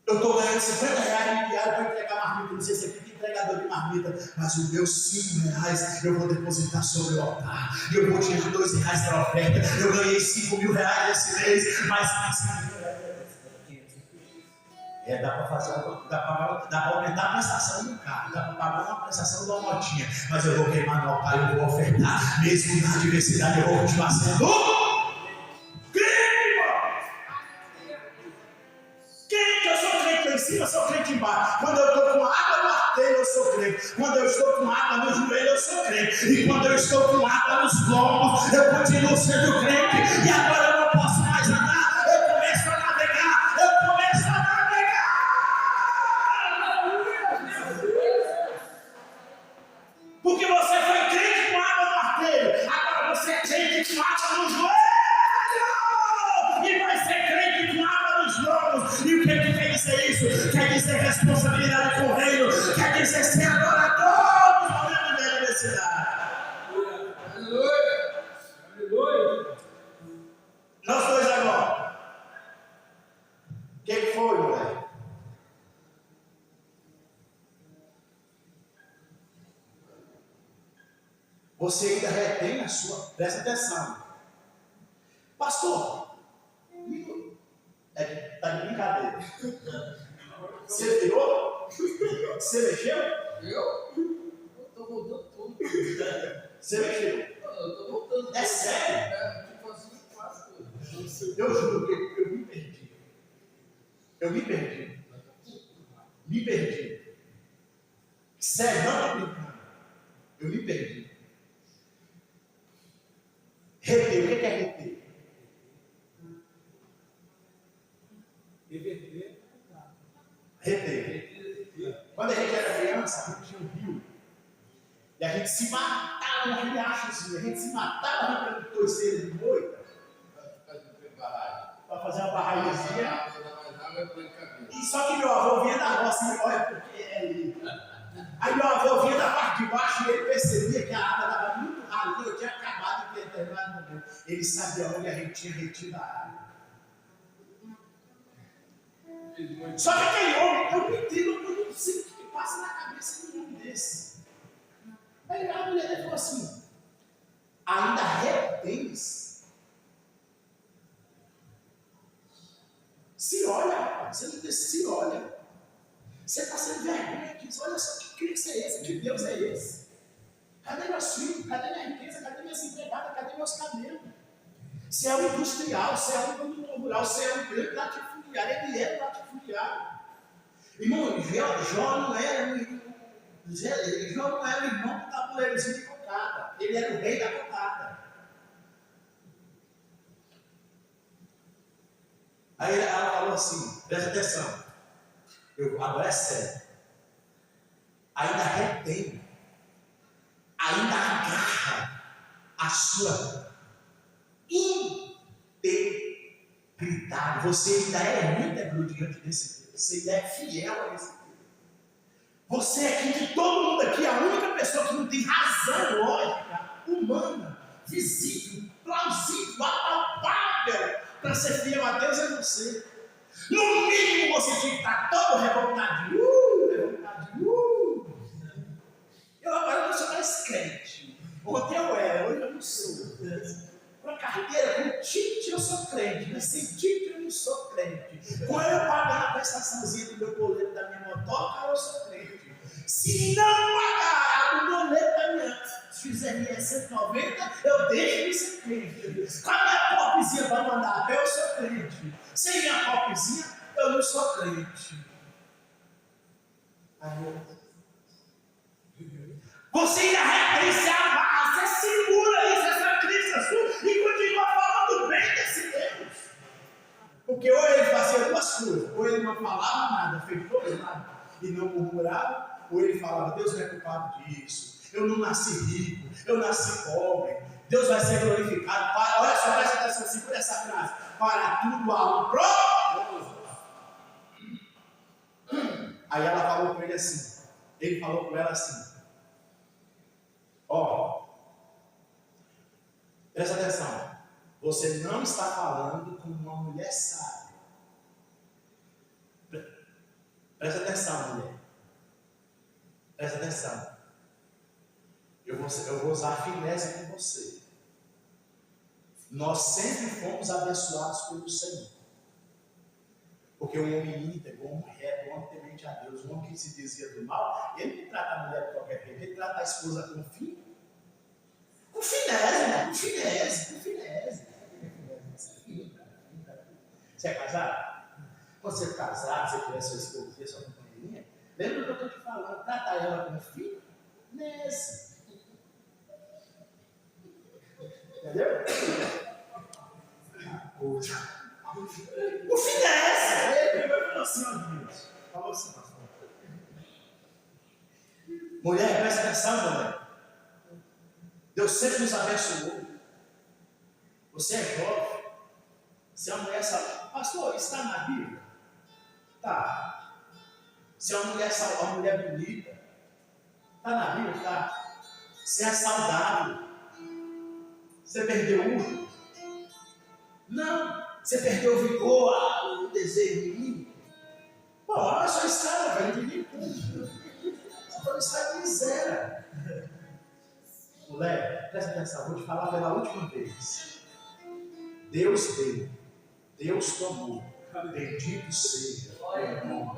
Eu estou ganhando R$50 diário para entregar marmita. Não sei se aqui tem entregador de marmita, mas os meus R$5 eu vou depositar sobre o altar. Eu vou tirar R$2 da oferta. Eu ganhei R$5.000 esse mês, mas dá para fazer, dá para aumentar a prestação do carro, dá para pagar uma prestação de uma motinha, mas eu vou queimar no altar, eu vou ofertar, mesmo na adversidade, eu vou continuar sendo. Eu sou crente embaixo. Quando eu estou com água no artelho, eu sou crente. Quando eu estou com água no joelho, eu sou crente. E quando eu estou com água nos lombos, eu continuo sendo crente. E agora eu não posso mais andar. Eu começo a navegar. Porque você foi crente com água no artelho. Agora você é crente com água no joelho. E vai ser crente com água nos lombos. E o que quer dizer isso? Quer dizer responsabilidade com o reino. Quer dizer ser adorador dos momentos da universidade. Aleluia! Aleluia! Nós dois agora. O que foi, moleque? Você ainda retém a sua. Presta atenção. Pastor, está de brincadeira. Você virou? Você mexeu? Eu estou voltando tudo. Você mexeu? Eu estou voltando. É sério? Tipo assim, quase tudo. Eu juro que eu me perdi. Me perdi. Sério, não estou brincando. Eu me perdi. Reter, o que é reter? Reter. Quando a gente era criança, a gente tinha um rio. E a gente se matava no riachozinho. A gente se matava na frente do torceiro de moita. Para fazer uma barraiazinha. E só que meu avô vinha da roça. E olha porque é lindo. Aí meu avô vinha da parte de baixo e ele percebia que a água estava muito ralinha. Eu tinha acabado de ter terminado no momento. Ele sabia onde a gente tinha retido a água. Só que aquele homem, eu não entendo, eu não sei o que passa na cabeça de um homem desse. Aí a mulher dele falou assim: ainda retens? Se olha, rapaz, você não tem, se olha. Você está sendo vergonha aqui. Olha só que Cristo é esse, que Deus é esse. Cadê meus filhos? Cadê minha riqueza? Cadê minhas empregadas? Cadê meus camelos? Você é um industrial, você é um produtor rural, você é um grande latifundiário, ele é um latifundiário. Irmão, Jó não era o irmão do tabuleirozinho de cocada. Ele era o rei da cocada. Aí ela falou assim, presta atenção. Agora é sério. Ainda retém, ainda agarra a sua integridade. Você ainda é íntegro diante desse Deus. Você ainda é fiel a esse Deus. Você é aqui, de todo mundo aqui, a única pessoa que não tem razão lógica, humana, visível, plausível, apalpável para ser fiel a Deus é você. No mínimo você tinha que estar todo revoltadinho. Eu agora não sou mais crente. Ontem eu era, hoje eu não sou. Com a carteira, com título eu sou crente, mas sem título eu não sou crente. Quando eu pagar a prestaçãozinha do meu boleto da minha motoca, eu sou crente. Se não pagar o boleto da minha XRE 190, eu deixo de ser crente. Com a minha popzinha para mandar a pé, eu sou crente. Sem minha popzinha, eu não sou crente. Você ainda retém, se amarra, você segura isso, essa crítica sua e continua falando bem desse Deus. Porque ou ele fazia duas coisas, ou ele não falava nada, fez todo nada e não murmurava, ou ele falava, Deus não é culpado disso, eu não nasci rico, eu nasci pobre, Deus vai ser glorificado. Olha só, presta atenção, segura essa frase, para tudo há um propósito. Aí ela falou com ele assim, ele falou com ela assim, ó, presta atenção, você não está falando com uma mulher sábia. Presta atenção, mulher. Presta atenção. Eu vou usar finesse com você. Nós sempre fomos abençoados pelo Senhor. Porque um homem íntegro, um homem reto, um homem temente a Deus, um homem que se desvia do mal, ele não trata a mulher de qualquer jeito, ele trata a esposa com fim. Com finesse, irmão, com finesse. Você é casado? Quando você é casado, você tiver sua esposa, sua companheirinha, lembra que eu estou te falando, trata ela com finesse. Entendeu? O finesse! Ele falou assim, ó Deus. Falou assim, pastor. Mulher, presta atenção, mulher. Deus sempre nos abençoou. Você é jovem. Se a mulher sabe, pastor, está na Bíblia? Tá. Se a mulher é uma mulher bonita, está na Bíblia? Tá. Se é saudável, você perdeu o não. Você perdeu o vigor, o desejo de mim? Pô, olha só esse cara, vai entender tudo. Você pode estar em miséria. Moleque, presta atenção, vou te falar pela última vez. Deus deu, Deus tomou. Bendito seja o nome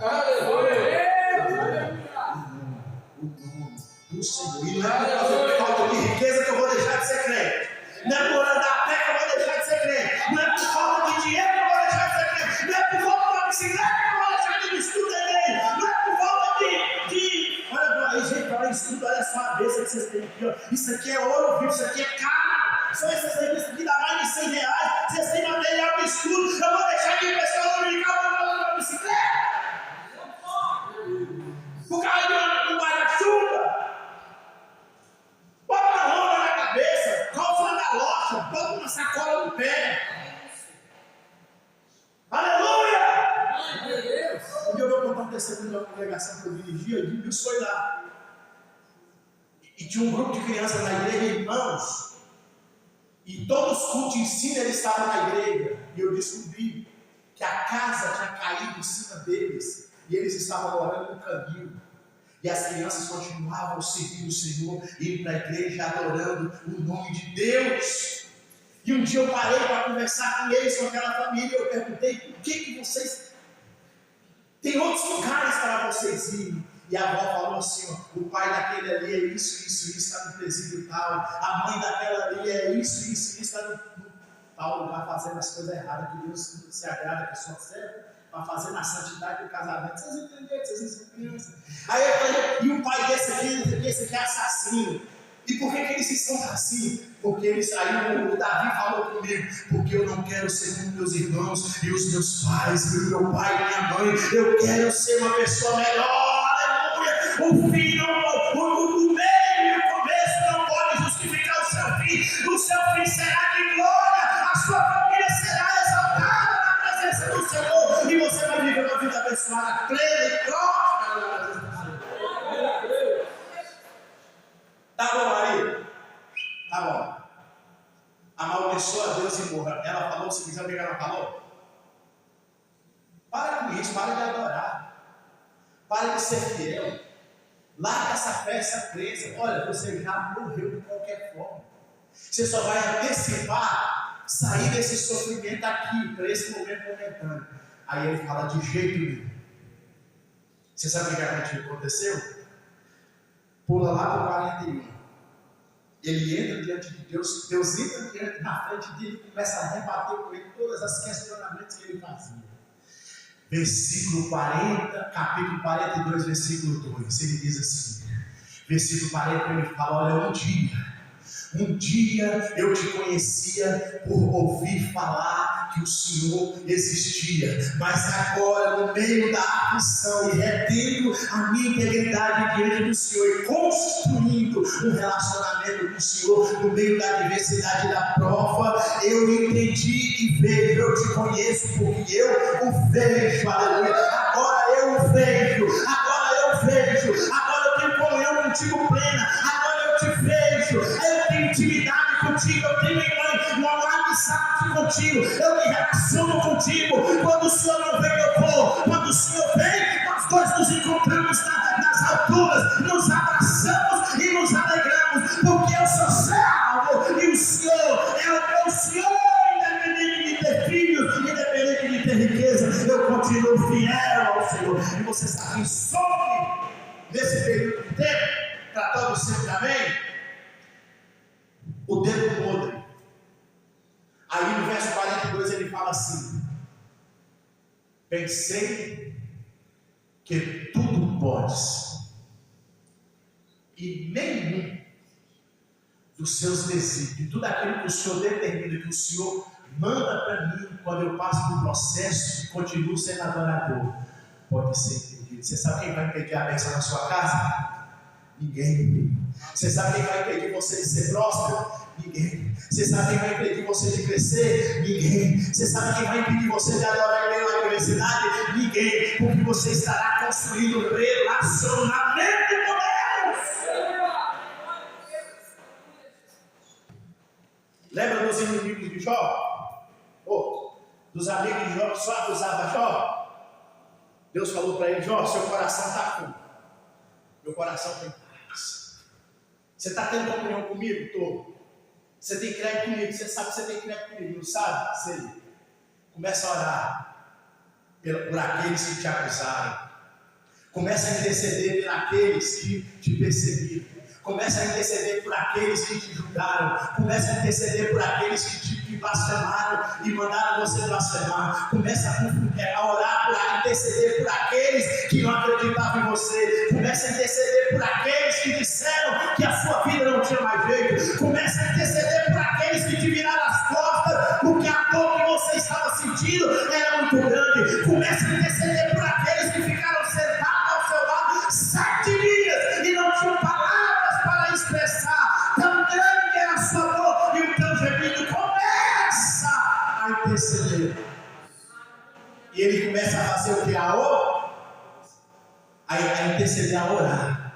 do Senhor. E não é por falta de riqueza que eu vou deixar de ser crente. Não é por andar a pé que eu vou deixar de ser crente. Não é por falta de dinheiro que eu vou deixar de ser crente. Não é por falta de uma bicicleta que eu vou deixar de estudo da igreja. Não é por falta de... Olha, gente, olha isso, olha só a bênção que vocês têm aqui. Ó. Isso aqui é ouro vivo, isso aqui é caro. Só essas revistas aqui dá mais de R$100. Vocês têm material de estudo. Eu vou deixar de investir no dominical para fazer uma bicicleta. O carro de um guarda-chuva. Bota uma roupa na cabeça, calça na loja, bota uma sacola no pé. Aleluia! Um dia eu vou contar um testemunho de uma congregação que eu dirigia, e eu fui lá. E tinha um grupo de crianças na igreja, irmãos, e todos os cultos de ensino eles estavam na igreja. E eu descobri que a casa tinha caído em cima deles, e eles estavam morando no caminho. E as crianças continuavam servindo o Senhor, indo para a igreja, adorando o nome de Deus. E um dia eu parei para conversar com eles, com aquela família, e eu perguntei, por que vocês... Tem outros lugares para vocês irem. E a avó falou assim, ó, o pai daquele ali é isso, está no presídio tal. A mãe daquela ali é isso, está no tal lugar fazendo as coisas erradas, que Deus se agrada que só serve para fazer na santidade do casamento. Vocês entenderam? Vocês são crianças. Aí eu falei, e um pai desse aqui, esse aqui é assassino. E por que eles estão assim? Porque eles saíram, o Davi falou comigo, porque eu não quero ser como meus irmãos e os meus pais, e o meu pai e minha mãe, eu quero ser uma pessoa melhor, aleluia. O fim não, o meio e o começo não pode justificar o seu fim será de glória, a sua família será exaltada na presença do Senhor, e você vai viver uma vida abençoada, plena e próspera. Tá bom, marido? Tá bom. Amaldiçoa a Deus e morra. Ela falou, se quiser pegar, ela falou. Para com isso, para de adorar. Para de ser fiel. Larga essa fé, essa crença. Olha, você já morreu de qualquer forma. Você só vai antecipar, sair desse sofrimento aqui, para esse momento momentâneo. Aí ele fala de jeito nenhum. Você sabe o que aconteceu? Pula lá para o 41. Ele entra diante de Deus, Deus entra na frente dele e começa a rebater com ele todos os questionamentos que ele fazia. Versículo 40, capítulo 42, versículo 2, ele diz assim, versículo 40, ele fala, olha, um dia eu te conhecia por ouvir falar que o Senhor existia, mas agora no meio da aflição e retendo a minha integridade diante do Senhor e construindo um relacionamento com o Senhor no meio da adversidade e da prova, eu entendi e vejo, eu te conheço porque eu o vejo, aleluia, agora eu o vejo, agora eu tenho comunhão contigo plena, agora eu te vejo, eu tenho intimidade contigo, eu tenho uma amizade contigo, eu me relaciono contigo. Quando o Senhor não vem, eu vou. Quando o Senhor vem, nós dois nos encontramos nas alturas, nos abraçamos e nos alegramos, porque eu sou salvo e o Senhor é o meu Senhor, independente de ter filhos, independente de ter riqueza, eu continuo fiel ao Senhor. E você sabe quem some nesse período de tempo, tratando sempre amém? O dedo podre. Aí no verso 42 ele fala assim: pensei que tudo podes, e nenhum dos seus desígnios, tudo aquilo que o Senhor determina, que o Senhor manda para mim, quando eu passo por processo e continuo sendo adorador, pode ser impedido. Você sabe quem vai impedir a bênção na sua casa? Ninguém. Você sabe quem vai impedir você de ser próspero? Ninguém. Você sabe quem vai impedir você de crescer? Ninguém. Você sabe quem vai impedir você de adorar em meio à adversidade? Ninguém. Porque você estará construindo relacionamento com Deus. Lembra dos inimigos de Jó? Dos amigos de Jó que só acusavam Jó? Deus falou para ele: Jó, seu coração está fundo. Meu coração tem paz. Você está tendo comunhão comigo? Estou. Você tem crédito comigo? Você sabe que você tem crédito comigo, não sabe? Sei. Começa a orar por aqueles que te acusaram. Começa a interceder por aqueles que te perseguiram. Começa a interceder por aqueles que te julgaram. Começa a interceder por aqueles que te blasfemaram e mandaram você blasfemar. Começa a orar, a interceder por aqueles que não acreditavam em você. Começa a interceder por aqueles que disseram que a sua vida não tinha mais jeito. Começa a interceder por aqueles que te viraram as costas, porque a dor que você estava sentindo era muito grande. Começa a interceder por aqueles que ficaram sentados ao seu lado 7 dias e não tinham palavras para expressar. Tão grande era a sua dor e o teu gemido. Começa a interceder. E ele começa a fazer o que? A interceder, a orar.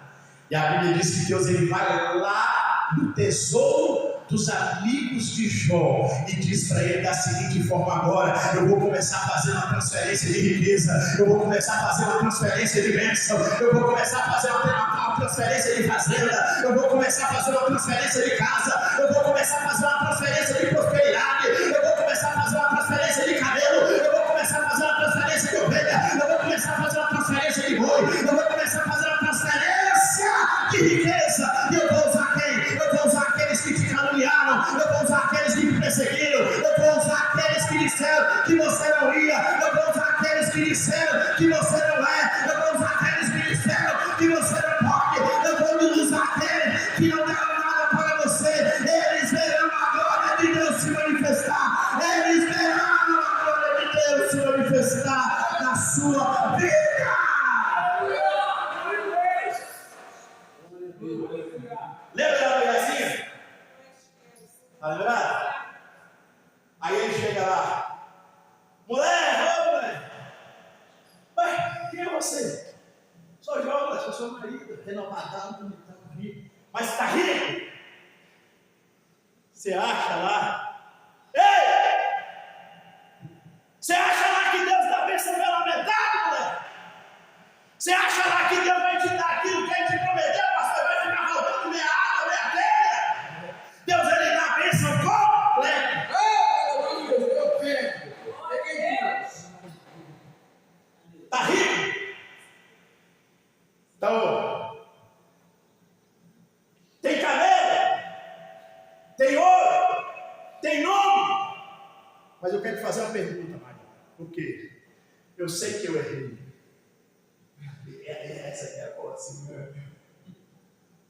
E a Bíblia diz que Deus ele vai lá no tesouro dos amigos de Jó e diz para ele da seguinte forma: agora eu vou começar a fazer uma transferência de riqueza, eu vou começar a fazer uma transferência de bênção, eu vou começar a fazer uma transferência de fazenda, eu vou começar a fazer uma transferência de casa, eu vou começar a fazer uma transferência de prosperidade, eu vou começar a fazer uma transferência de cabelo, eu vou começar a fazer uma transferência de ovelha, eu vou começar a fazer uma transferência de boi, eu vou começar a fazer uma transferência de riqueza. E eu vou usar quem? Eu vou usar aqueles que te caluniaram, eu vou usar aqueles que te perseguiram, eu vou usar aqueles que disseram que você não ia, eu vou usar aqueles que Você acha lá? Ei! Você acha lá que Deus dá bênção pela metade, moleque? Você acha lá que Deus vai te dar aquilo que Ele te prometeu, pastor? Vai ficar faltando meia água, meia telha? Deus, Ele dá a bênção completa. Aleluia, eu pego. Peguei tudo. Está rico? Então, tem cabelo, tem ouro, tem nome. Mas eu quero te fazer uma pergunta, Maria. Por quê? Eu sei que eu errei. Essa aqui é boa, assim.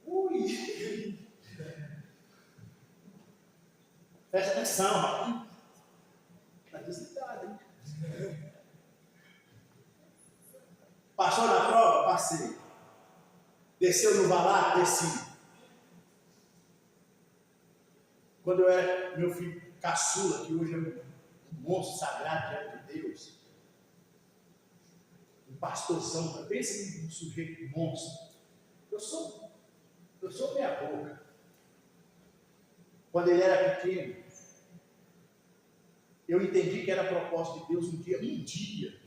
Ui! Presta atenção, Maria. Está desligado, hein? Passou na prova? Passei. Desceu no valato? Desci. Quando eu era meu filho caçula, que hoje é um monstro sagrado diante de Deus, um pastorzão, pensa em um sujeito monstro. Eu sou meia boca. Quando ele era pequeno, eu entendi que era propósito de Deus um dia.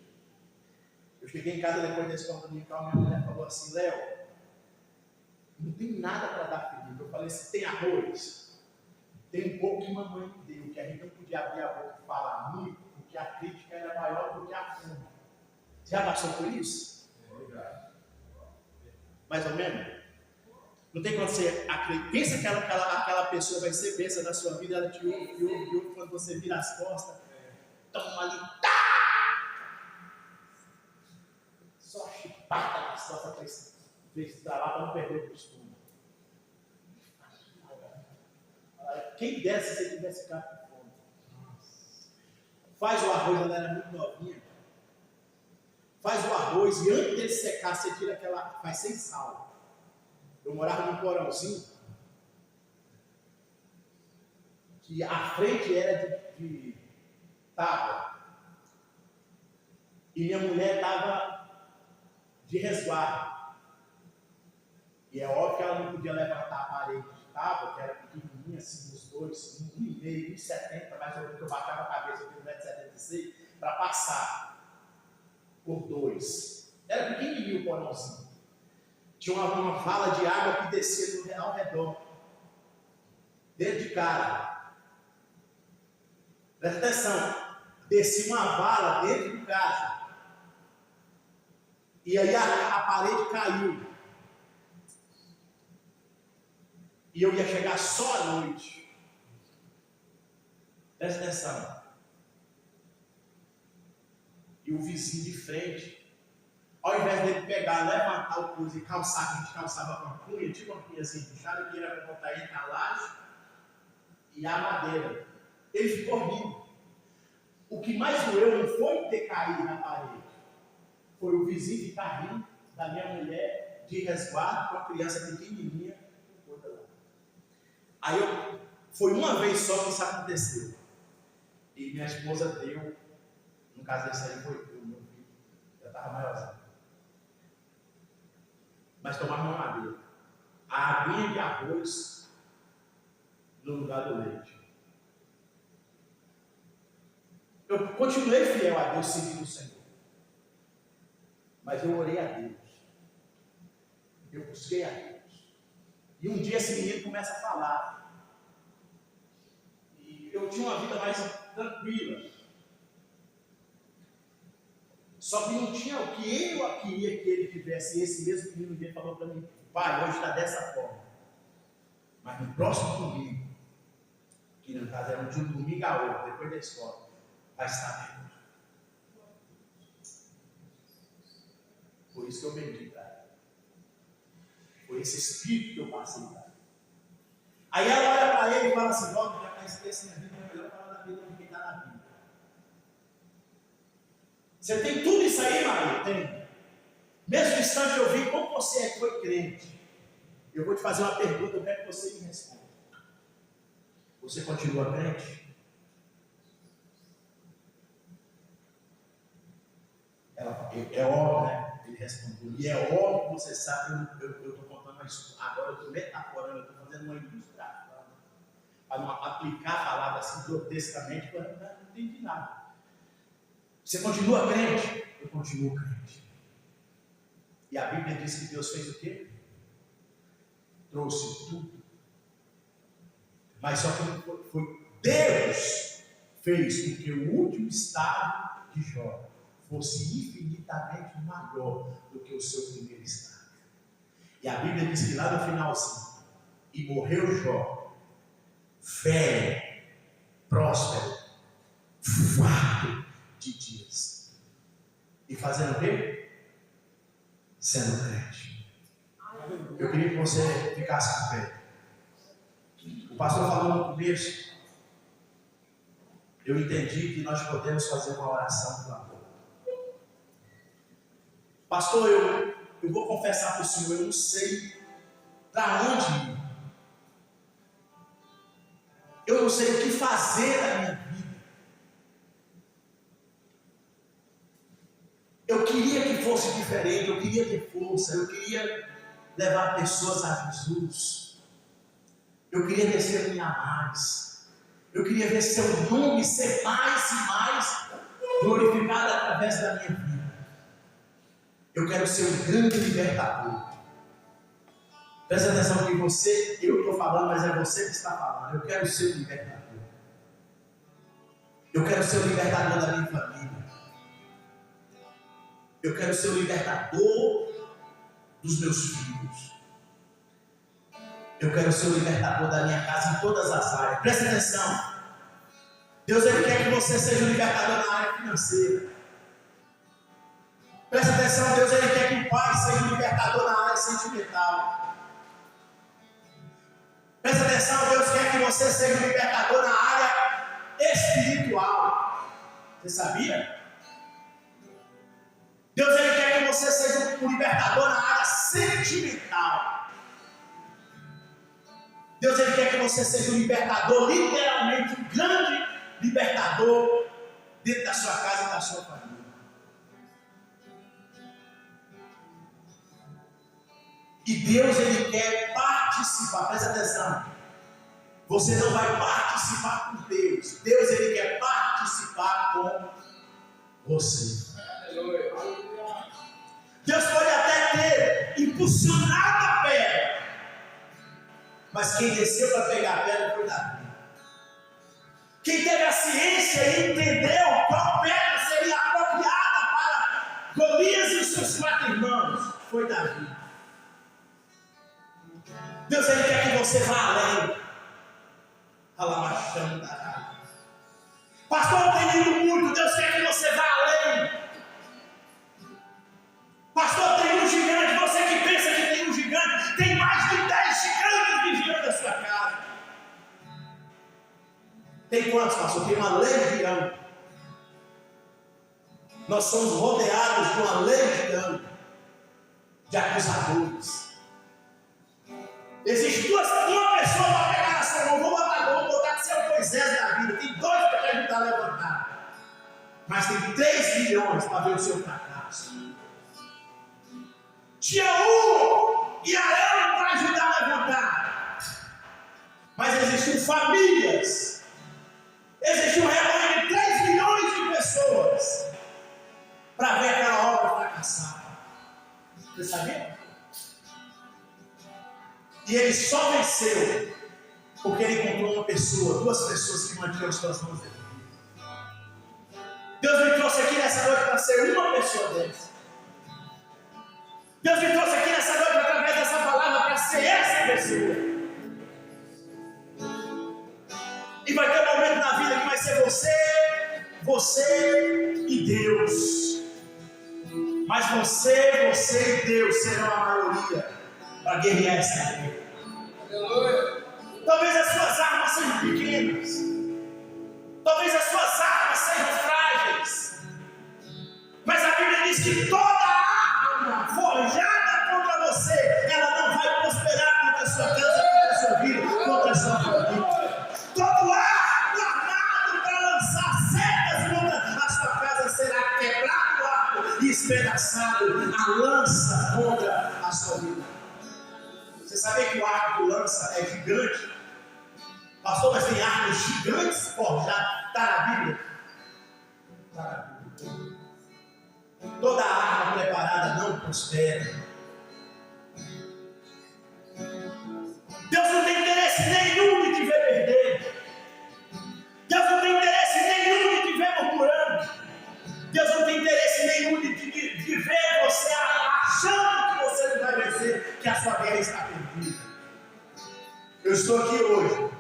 Eu cheguei em casa depois da escola dominical, minha mulher falou assim: Léo, não tem nada para dar Felipe. Eu falei assim: tem arroz? Tem um pouco que mamãe me deu, que a gente não podia abrir a boca e falar muito, porque a crítica era maior do que a fome. Já passou por isso? Mais ou menos? Não tem quando você acredita, pensa que aquela pessoa vai ser bênção na sua vida, ela te ouve, quando você vira as costas, toma ali, só chibata nas costas para lá para não perder o costume. Quem desse se você tivesse ficado com fome? Faz o arroz, ela era muito novinha. Faz o arroz e antes dele secar, você tira aquela, faz sem sal. Eu morava num porãozinho que a frente era de tábua e minha mulher estava de resguardo. E é óbvio que ela não podia levantar a parede de tábua, que era pequenininha, assim, uns dois, 1,5, 1,70, mais ou menos, que eu baixava a cabeça, eu tenho 1,76 m, para passar por dois. Era pequenininho o porãozinho. Tinha uma vala de água que descia ao redor, dentro de casa. Presta atenção, descia uma vala dentro de casa. E aí a parede caiu. E eu ia chegar só à noite. Presta atenção. E o vizinho de frente, ao invés dele pegar, levantar o coisa e calçar, que a gente calçava com a cunha, tipo uma cunha assim, puxada, que era para botar entre a laje e a madeira. Ele ficou rindo. O que mais doeu não foi ter caído na parede, foi o vizinho ficar rindo da minha mulher de resguardo com a criança pequenininha. Aí foi uma vez só que isso aconteceu. E minha esposa deu, no caso desse aí foi eu, meu filho, já estava maiorzinho. Mas tomava uma madeira. A aguinha de arroz no lugar do leite. Eu continuei fiel a Deus, seguindo o Senhor. Mas eu orei a Deus. Eu busquei a Deus. E um dia esse menino começa a falar. E eu tinha uma vida mais tranquila. Só que não tinha o que eu queria que ele tivesse. Esse mesmo menino dele falou para mim: pai, hoje está dessa forma. Mas no próximo domingo, que no caso era de um domingo a outro, depois da escola, vai estar bem. Por isso que eu bendi, cara. Por esse espírito que eu passei, cara. Aí ela olha para ele e fala assim: Walter, já esquece minha vida, é melhor falar da vida do que está na vida. Você tem tudo isso aí, Maria? Tem. Mesmo instante eu vi como você é que foi crente. Eu vou te fazer uma pergunta, eu quero que você me responda. Você continua crente? Ela, é óbvio, né? Ele respondeu. E é óbvio que você sabe, eu estou contando uma história. Agora eu estou metaforando, eu estou fazendo uma ilustração. para não aplicar a palavra assim grotescamente, não entendi nada. Você continua crente? Eu continuo crente. E a Bíblia diz que Deus fez o quê? Trouxe tudo. Mas só que foi Deus fez com que o último estado de Jó fosse infinitamente maior do que o seu primeiro estado. E a Bíblia diz que lá no finalzinho, e morreu Jó, velho, próspero, farto de dias. E fazendo o quê? Sendo crente. Eu queria que você ficasse com pé. O pastor falou no começo. Eu entendi que nós podemos fazer uma oração para amor. Pastor, eu vou confessar para o Senhor, eu não sei para onde ir. Eu não sei o que fazer da minha vida. Eu queria que fosse diferente, eu queria ter força, eu queria levar pessoas a Jesus. Eu queria testemunhar mais. Eu queria ver seu nome ser mais e mais glorificado através da minha vida. Eu quero ser um grande libertador. Presta atenção que você, eu estou falando, mas é você que está falando. Eu quero ser um libertador. Eu quero ser o libertador da minha família. Eu quero ser o libertador dos meus filhos. Eu quero ser o libertador da minha casa em todas as áreas. Presta atenção. Deus ele quer que você seja o libertador na área financeira. Presta atenção, Deus ele quer que o pai seja o libertador na área sentimental. Presta atenção, Deus quer que você seja o libertador na área espiritual. Você sabia? Deus ele quer que você seja o libertador na área sentimental. Deus ele quer que você seja um libertador, literalmente um grande libertador dentro da sua casa e da sua família. E Deus ele quer participar, presta atenção. Você não vai participar com Deus. Deus ele quer participar com você. Deus pode até ter impulsionado a pedra, mas quem desceu para pegar a pedra foi Davi. Quem teve a ciência e entendeu qual pedra seria apropriada para Golias e os seus 4 irmãos foi Davi. Deus ele quer que você vá além. Pastor, eu tenho ido muito. Deus quer que você vá além. Pastor, tem um gigante. Você que pensa que tem um gigante, tem mais de 10 gigantes vigiando a sua casa. Tem quantos, pastor? Tem uma legião. Nós somos rodeados de uma legião de acusadores. Existe uma pessoa para pegar na sua mão. Vou botar que você é o Moisés da vida. Tem 2 para te ajudar a levantar. Mas tem 3 milhões para ver o seu fracasso. Tinha 1 e Arão para ajudar a levantar. Mas existiam famílias. Existe um rebanho de 3 milhões de pessoas para ver aquela obra fracassar. Você sabia? E ele só venceu porque ele encontrou uma pessoa, 2 pessoas que mantinham as suas mãos dele. Deus me trouxe aqui nessa noite para ser uma pessoa dessa. Deus me trouxe aqui nessa noite através dessa palavra para ser essa pessoa. E vai ter um momento na vida que vai ser você e Deus. Mas você e Deus serão a maioria para guerrear essa guerra. Talvez as suas armas sejam pequenas. Talvez as suas armas sejam frágeis. Mas a Bíblia diz que toda arma forjada contra você, ela não vai prosperar contra a sua casa, contra a sua vida, contra a sua família. Todo arco armado para lançar setas contra a sua casa será quebrado o arco e espedaçado a lança contra a sua vida. Você sabia que o arco de lança é gigante? Pastor, mas tem armas gigantes forjadas. Está na Bíblia? Está na Bíblia. Toda arma preparada não prospera. Deus não tem interesse nenhum de te ver perder. Deus não tem interesse nenhum de te ver murmurando. Deus não tem interesse nenhum de ver você achando que você não vai vencer, que a sua guerra está perdida. Eu estou aqui hoje.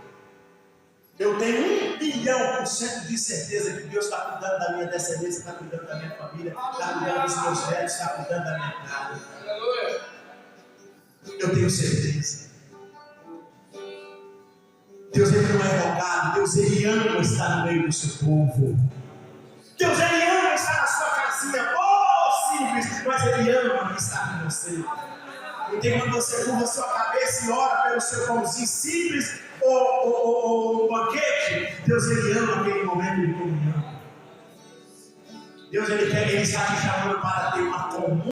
Eu tenho 1.000.000% de certeza que Deus está cuidando da minha descendência, está cuidando da minha família, está cuidando dos meus velhos, está cuidando da minha casa. Eu tenho certeza. Deus ele não é rogado, Deus ele ama estar no meio do seu povo. Deus ele ama estar na sua casinha, simples, mas ele ama estar com você. Então quando você curva sua cabeça e ora pelo seu pãozinho simples ou banquete, Deus ele ama aquele momento de comunhão. Deus ele está te chamando para ter uma comunhão.